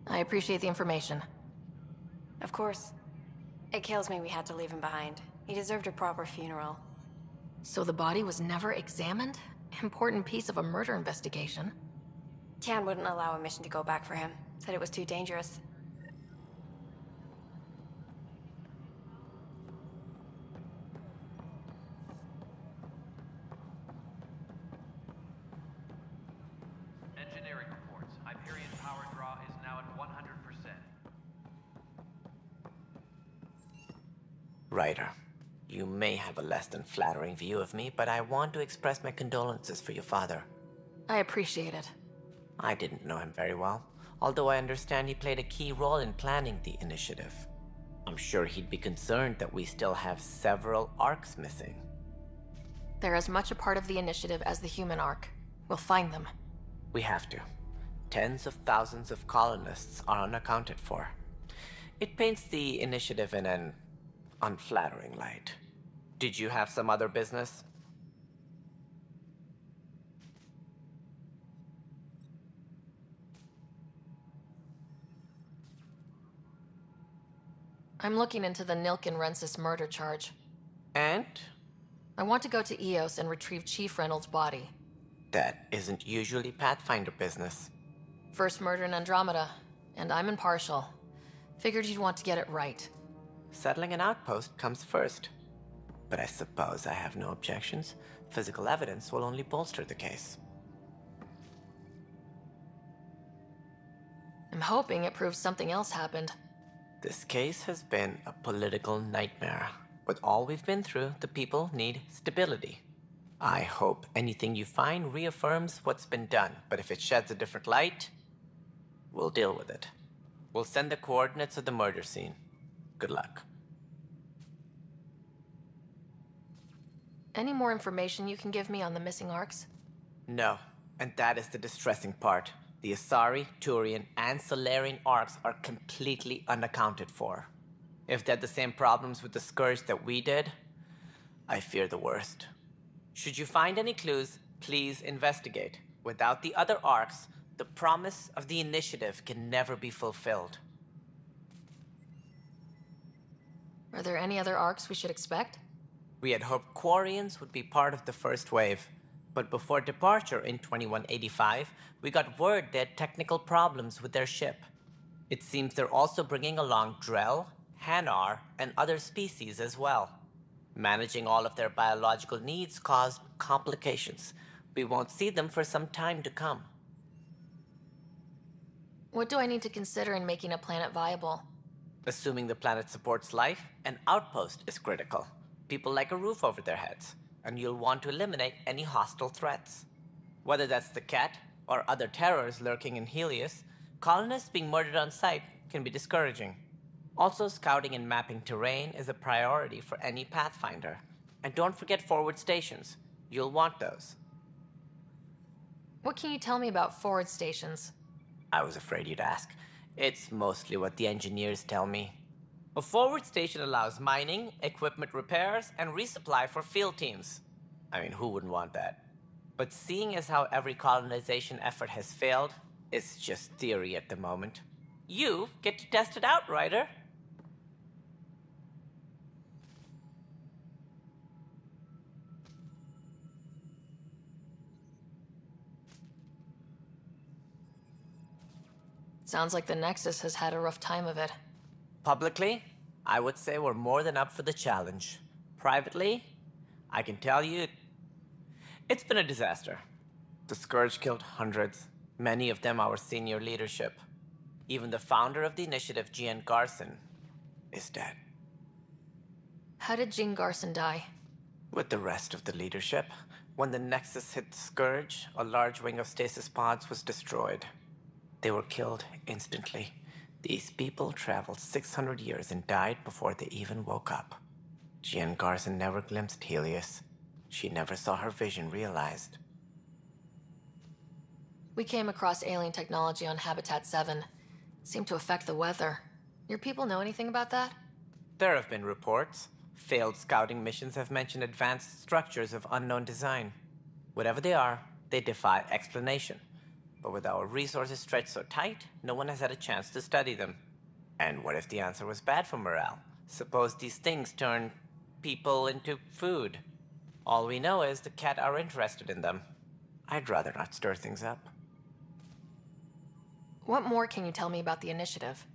I appreciate the information. Of course. It kills me we had to leave him behind. He deserved a proper funeral. So the body was never examined? Important piece of a murder investigation. Tian wouldn't allow a mission to go back for him. Said it was too dangerous. Engineering reports. Hyperion power draw is now at 100%. Ryder, you may have a less than flattering view of me, but I want to express my condolences for your father. I appreciate it. I didn't know him very well, although I understand he played a key role in planning the initiative. I'm sure he'd be concerned that we still have several arcs missing. They're as much a part of the initiative as the human arc. We'll find them. We have to. Tens of thousands of colonists are unaccounted for. It paints the initiative in an unflattering light. Did you have some other business? I'm looking into the Nilken Rensis murder charge. And? I want to go to Eos and retrieve Chief Reynolds' body. That isn't usually Pathfinder business. First murder in Andromeda, and I'm impartial. Figured you'd want to get it right. Settling an outpost comes first. But I suppose I have no objections. Physical evidence will only bolster the case. I'm hoping it proves something else happened. This case has been a political nightmare. With all we've been through, the people need stability. I hope anything you find reaffirms what's been done, but if it sheds a different light, we'll deal with it. We'll send the coordinates of the murder scene. Good luck. Any more information you can give me on the missing arcs? No, and that is the distressing part. The Asari, Turian, and Solarian arcs are completely unaccounted for. If they had the same problems with the Scourge that we did, I fear the worst. Should you find any clues, please investigate. Without the other arcs, the promise of the initiative can never be fulfilled. Are there any other arcs we should expect? We had hoped Quarians would be part of the first wave, but before departure in 2185, we got word they had technical problems with their ship. It seems they're also bringing along Drell, Hanar, and other species as well. Managing all of their biological needs caused complications. We won't see them for some time to come. What do I need to consider in making a planet viable? Assuming the planet supports life, an outpost is critical. People like a roof over their heads, and you'll want to eliminate any hostile threats. Whether that's the cat or other terrors lurking in Helios, colonists being murdered on sight can be discouraging. Also, scouting and mapping terrain is a priority for any Pathfinder. And don't forget forward stations. You'll want those. What can you tell me about forward stations? I was afraid you'd ask. It's mostly what the engineers tell me. A forward station allows mining, equipment repairs, and resupply for field teams. I mean, who wouldn't want that? But seeing as how every colonization effort has failed, it's just theory at the moment. You get to test it out, Ryder. Sounds like the Nexus has had a rough time of it. Publicly, I would say we're more than up for the challenge. Privately, I can tell you, it's been a disaster. The Scourge killed hundreds, many of them our senior leadership. Even the founder of the initiative, Gian Garson, is dead. How did Jean Garson die? With the rest of the leadership, when the Nexus hit the Scourge, a large wing of stasis pods was destroyed. They were killed instantly. These people traveled 600 years and died before they even woke up. Jean Garson never glimpsed Helios. She never saw her vision realized. We came across alien technology on Habitat 7. It seemed to affect the weather. Your people know anything about that? There have been reports. Failed scouting missions have mentioned advanced structures of unknown design. Whatever they are, they defy explanation. But with our resources stretched so tight, no one has had a chance to study them. And what if the answer was bad for morale? Suppose these things turn people into food. All we know is the cat are interested in them. I'd rather not stir things up. What more can you tell me about the initiative?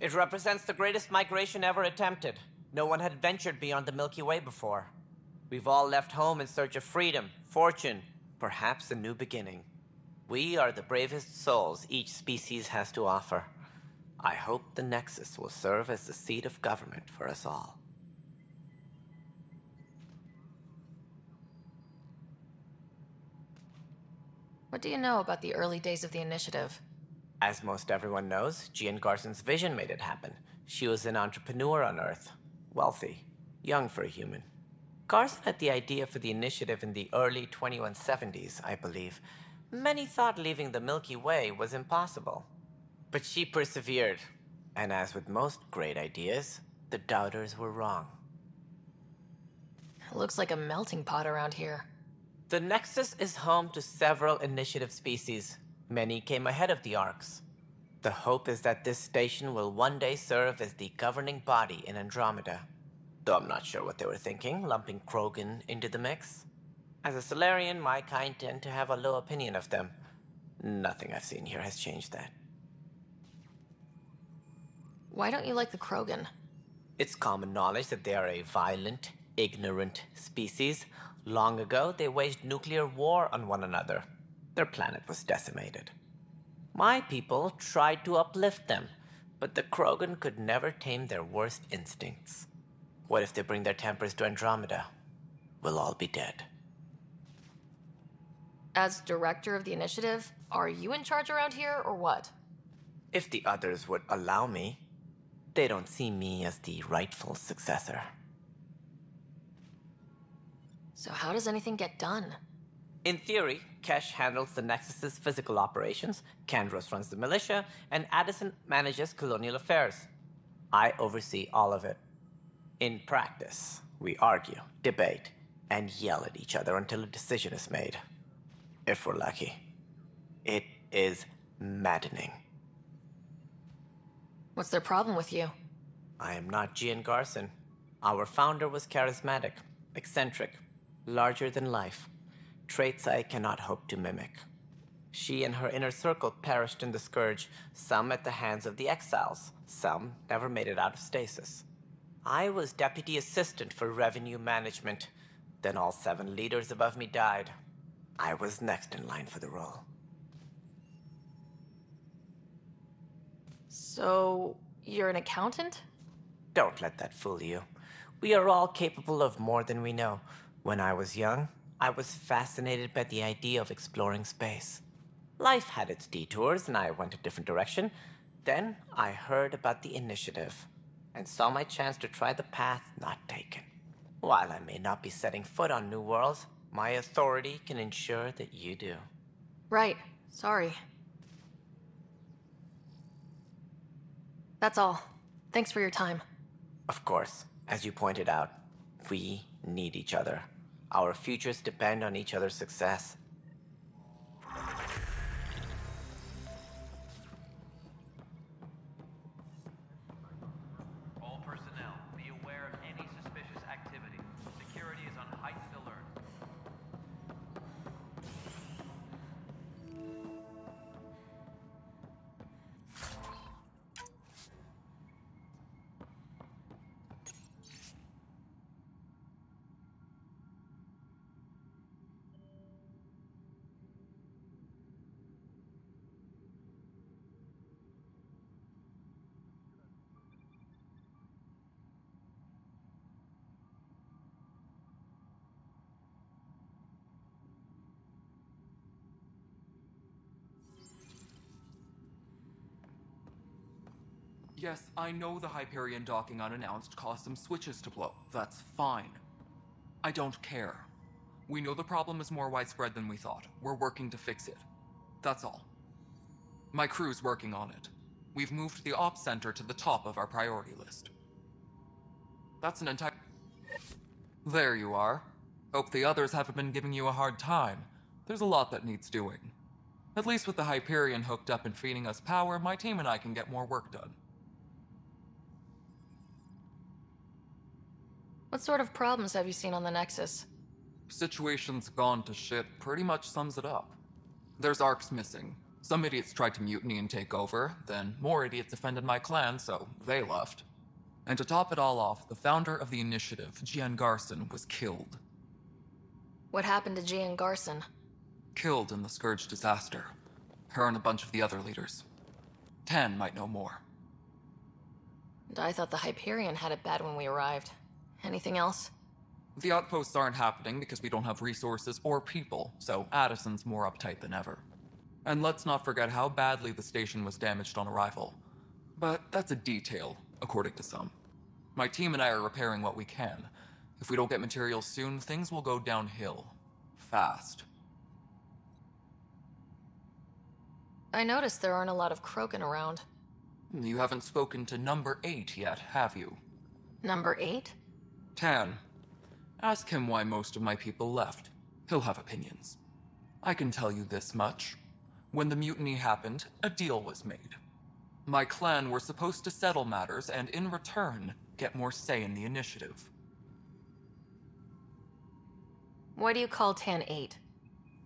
It represents the greatest migration ever attempted. No one had ventured beyond the Milky Way before. We've all left home in search of freedom, fortune, perhaps a new beginning. We are the bravest souls each species has to offer. I hope the Nexus will serve as the seat of government for us all. What do you know about the early days of the initiative? As most everyone knows, Jean Garson's vision made it happen. She was an entrepreneur on Earth. Wealthy. Young for a human. Garson had the idea for the initiative in the early 2170s, I believe. Many thought leaving the Milky Way was impossible. But she persevered. And as with most great ideas, the doubters were wrong. It looks like a melting pot around here. The Nexus is home to several initiative species. Many came ahead of the Arks. The hope is that this station will one day serve as the governing body in Andromeda. Though I'm not sure what they were thinking, lumping Krogan into the mix. As a Solarian, my kind tend to have a low opinion of them. Nothing I've seen here has changed that. Why don't you like the Krogan? It's common knowledge that they are a violent, ignorant species. Long ago, they waged nuclear war on one another. Their planet was decimated. My people tried to uplift them, but the Krogan could never tame their worst instincts. What if they bring their tempers to Andromeda? We'll all be dead. As director of the initiative, are you in charge around here, or what? If the others would allow me, they don't see me as the rightful successor. So how does anything get done? In theory, Kesh handles the Nexus's physical operations, Kandros runs the militia, and Addison manages colonial affairs. I oversee all of it. In practice, we argue, debate, and yell at each other until a decision is made. If we're lucky. It is maddening. What's their problem with you? I am not Jean Garson. Our founder was charismatic, eccentric, larger than life. Traits I cannot hope to mimic. She and her inner circle perished in the Scourge, some at the hands of the Exiles, some never made it out of stasis. I was deputy assistant for revenue management. Then all 7 leaders above me died. I was next in line for the role. So, You're an accountant? Don't let that fool you. We are all capable of more than we know. When I was young, I was fascinated by the idea of exploring space. Life had its detours, and I went a different direction. Then I heard about the initiative, and saw my chance to try the path not taken. While I may not be setting foot on New Worlds, my authority can ensure that you do. Right. Sorry. That's all. Thanks for your time. Of course, as you pointed out, we need each other. Our futures depend on each other's success. All personnel, be aware of any suspicious activity. Security is on heightened alert. Yes, I know the Hyperion docking unannounced caused some switches to blow. That's fine. I don't care. We know the problem is more widespread than we thought. We're working to fix it. That's all. My crew's working on it. We've moved the ops center to the top of our priority list. That's an entire... There you are. Hope the others haven't been giving you a hard time. There's a lot that needs doing. At least with the Hyperion hooked up and feeding us power, my team and I can get more work done. What sort of problems have you seen on the Nexus? Situation's gone to shit pretty much sums it up. There's arcs missing. Some idiots tried to mutiny and take over, then more idiots offended my clan, so they left. And to top it all off, the founder of the initiative, Gian Garson, was killed. What happened to Gian Garson? Killed in the Scourge disaster. Her and a bunch of the other leaders. Tan might know more. And I thought the Hyperion had it bad when we arrived. Anything else? The outposts aren't happening because we don't have resources or people, so Addison's more uptight than ever. And let's not forget how badly the station was damaged on arrival. But that's a detail, according to some. My team and I are repairing what we can. If we don't get materials soon, things will go downhill. Fast. I noticed there aren't a lot of Krogan around. You haven't spoken to number 8 yet, have you? Number 8? Tan. Ask him why most of my people left. He'll have opinions. I can tell you this much. When the mutiny happened, a deal was made. My clan were supposed to settle matters and, in return, get more say in the initiative. Why do you call Tan 8?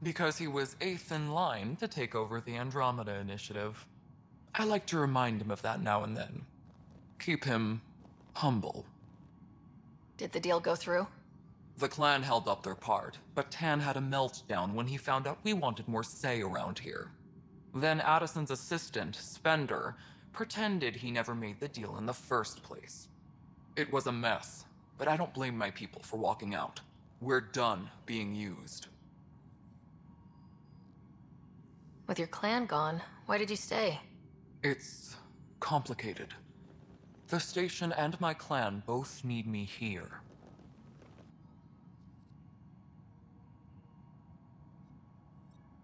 Because he was 8th in line to take over the Andromeda initiative. I like to remind him of that now and then. Keep him humble. Did the deal go through? The clan held up their part, but Tan had a meltdown when he found out we wanted more say around here. Then Addison's assistant, Spender, pretended he never made the deal in the first place. It was a mess, but I don't blame my people for walking out. We're done being used. With your clan gone, why did you stay? It's complicated. The station and my clan both need me here.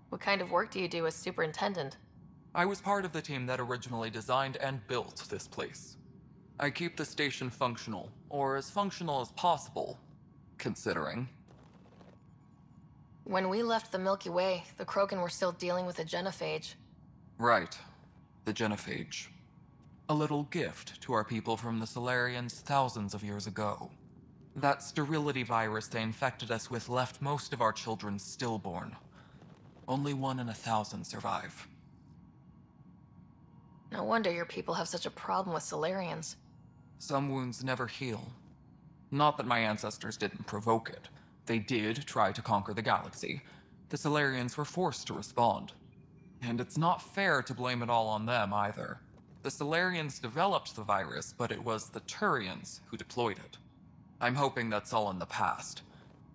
What kind of work do you do as superintendent? I was part of the team that originally designed and built this place. I keep the station functional, or as functional as possible, considering. When we left the Milky Way, the Krogan were still dealing with the genophage. Right. The genophage. A little gift to our people from the Solarians thousands of years ago. That sterility virus they infected us with left most of our children stillborn. Only 1 in 1,000 survive. No wonder your people have such a problem with Solarians. Some wounds never heal. Not that my ancestors didn't provoke it. They did try to conquer the galaxy. The Solarians were forced to respond. And it's not fair to blame it all on them, either. The Solarians developed the virus, but it was the Turians who deployed it. I'm hoping that's all in the past.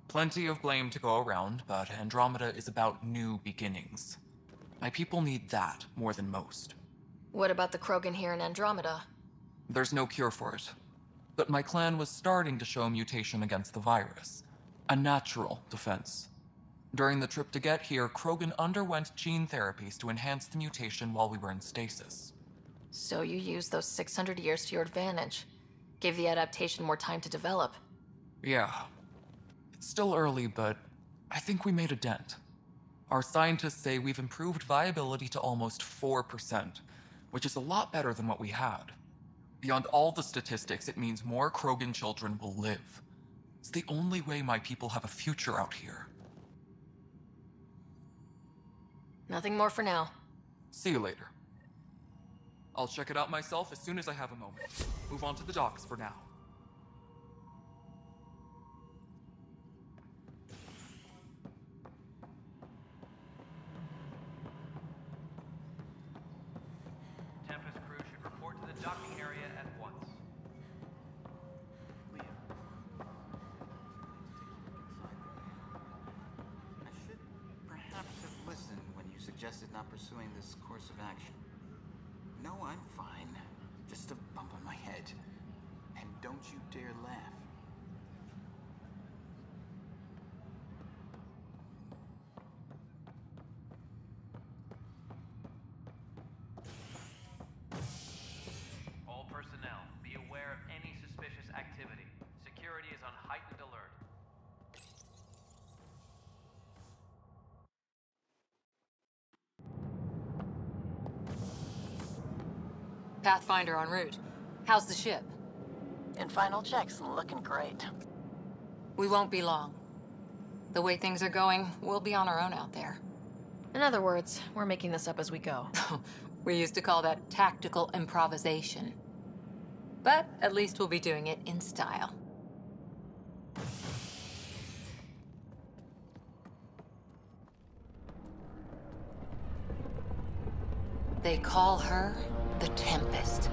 Plenty of blame to go around, but Andromeda is about new beginnings. My people need that more than most. What about the Krogan here in Andromeda? There's no cure for it. But my clan was starting to show mutation against the virus. A natural defense. During the trip to get here, Krogan underwent gene therapies to enhance the mutation while we were in stasis. So you used those 600 years to your advantage. Gave the adaptation more time to develop. Yeah. It's still early, but I think we made a dent. Our scientists say we've improved viability to almost 4%, which is a lot better than what we had. Beyond all the statistics, it means more Krogan children will live. It's the only way my people have a future out here. Nothing more for now. See you later. I'll check it out myself as soon as I have a moment. Move on to the docks for now. Tempest crew should report to the docking area at once. I should perhaps have listened when you suggested not pursuing this course of action. No, I'm fine. Just a bump on my head. And don't you dare laugh. All personnel, be aware of any suspicious activity. Security is on heightened alert. Pathfinder en route. How's the ship? In final checks, looking great. We won't be long. The way things are going, we'll be on our own out there. In other words, we're making this up as we go. We used to call that tactical improvisation. But at least we'll be doing it in style. They call her the Tempest.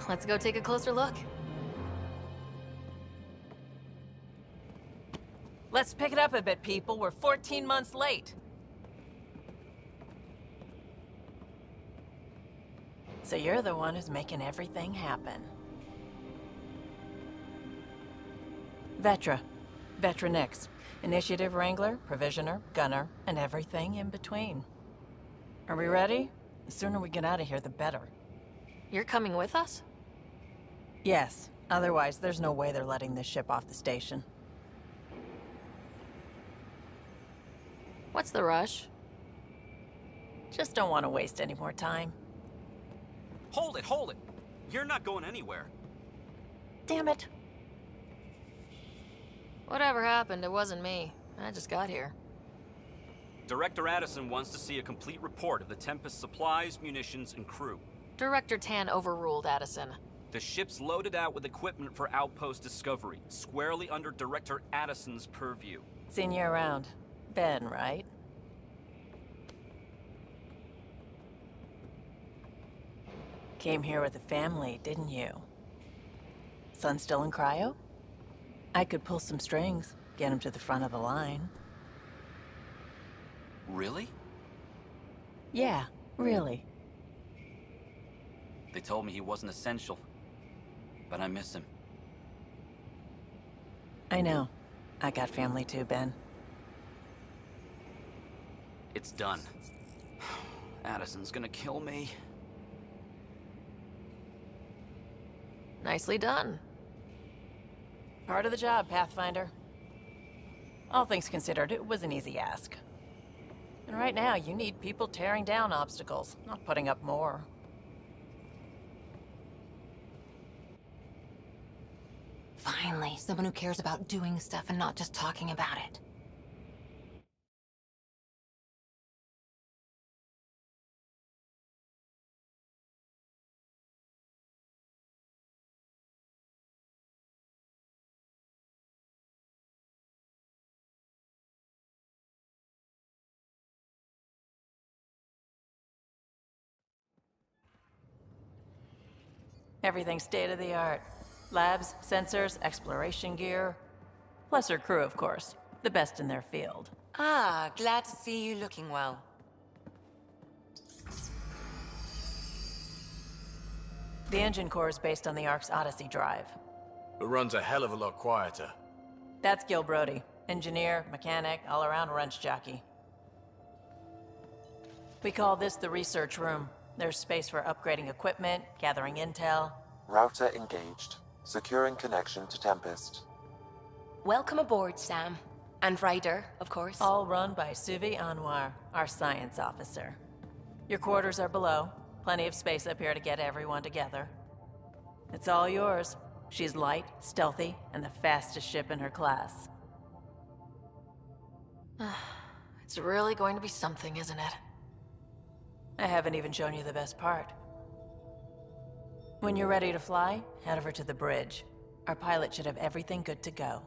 Let's go take a closer look. Let's pick it up a bit, people. We're 14 months late. So you're the one who's making everything happen. Vetra. Vetra Nix. Initiative Wrangler, Provisioner, Gunner, and everything in between. Are we ready? The sooner we get out of here, the better. You're coming with us? Yes. Otherwise, there's no way they're letting this ship off the station. What's the rush? Just don't want to waste any more time. Hold it, hold it! You're not going anywhere. Damn it. Whatever happened, it wasn't me. I just got here. Director Addison wants to see a complete report of the Tempest's supplies, munitions, and crew. Director Tan overruled Addison. The ship's loaded out with equipment for outpost discovery, squarely under Director Addison's purview. Seen you around. Ben, right? Came here with a family, didn't you? Son still in cryo? I could pull some strings, get him to the front of the line. Really? Yeah, really. They told me he wasn't essential, but I miss him. I know. I got family too, Ben. It's done. Addison's gonna kill me. Nicely done. Part of the job, Pathfinder. All things considered, it was an easy ask. And right now, you need people tearing down obstacles, not putting up more. Finally, someone who cares about doing stuff and not just talking about it. Everything state-of-the-art. Labs, sensors, exploration gear. Plus her crew, of course. The best in their field. Ah, glad to see you looking well. The engine core is based on the Ark's Odyssey drive. It runs a hell of a lot quieter. That's Gil Brody. Engineer, mechanic, all-around wrench jockey. We call this the research room. There's space for upgrading equipment, gathering intel. Router engaged. Securing connection to Tempest. Welcome aboard, Sam. And Ryder, of course. All run by Suvi Anwar, our science officer. Your quarters are below. Plenty of space up here to get everyone together. It's all yours. She's light, stealthy, and the fastest ship in her class. It's really going to be something, isn't it? I haven't even shown you the best part. When you're ready to fly, head over to the bridge. Our pilot should have everything good to go.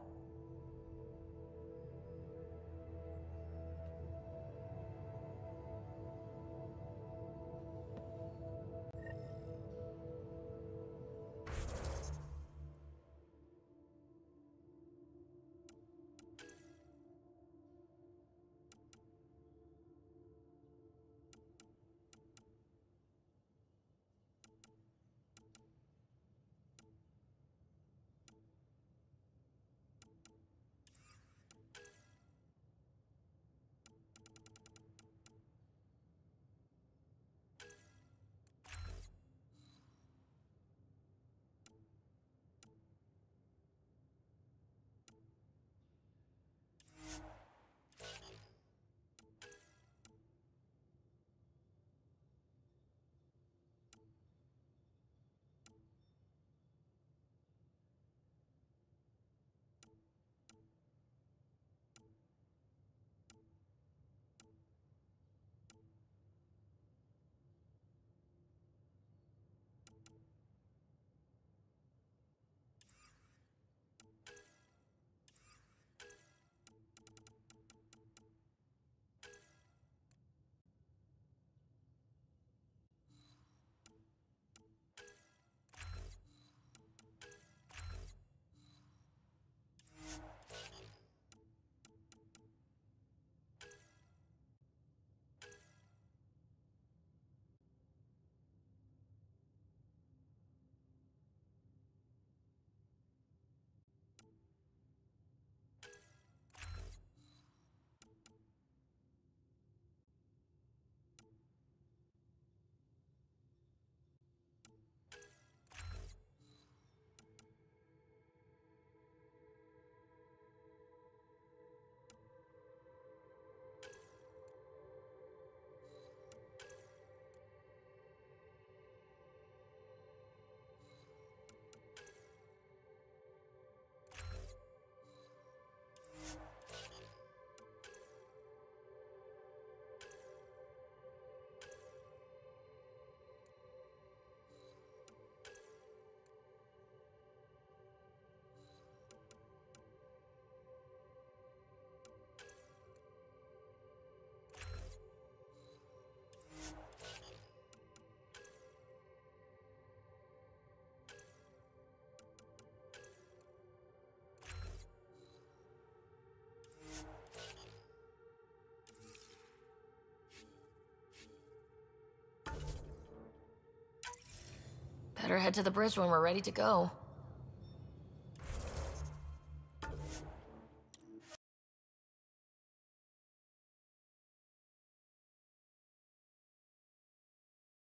Better head to the bridge when we're ready to go.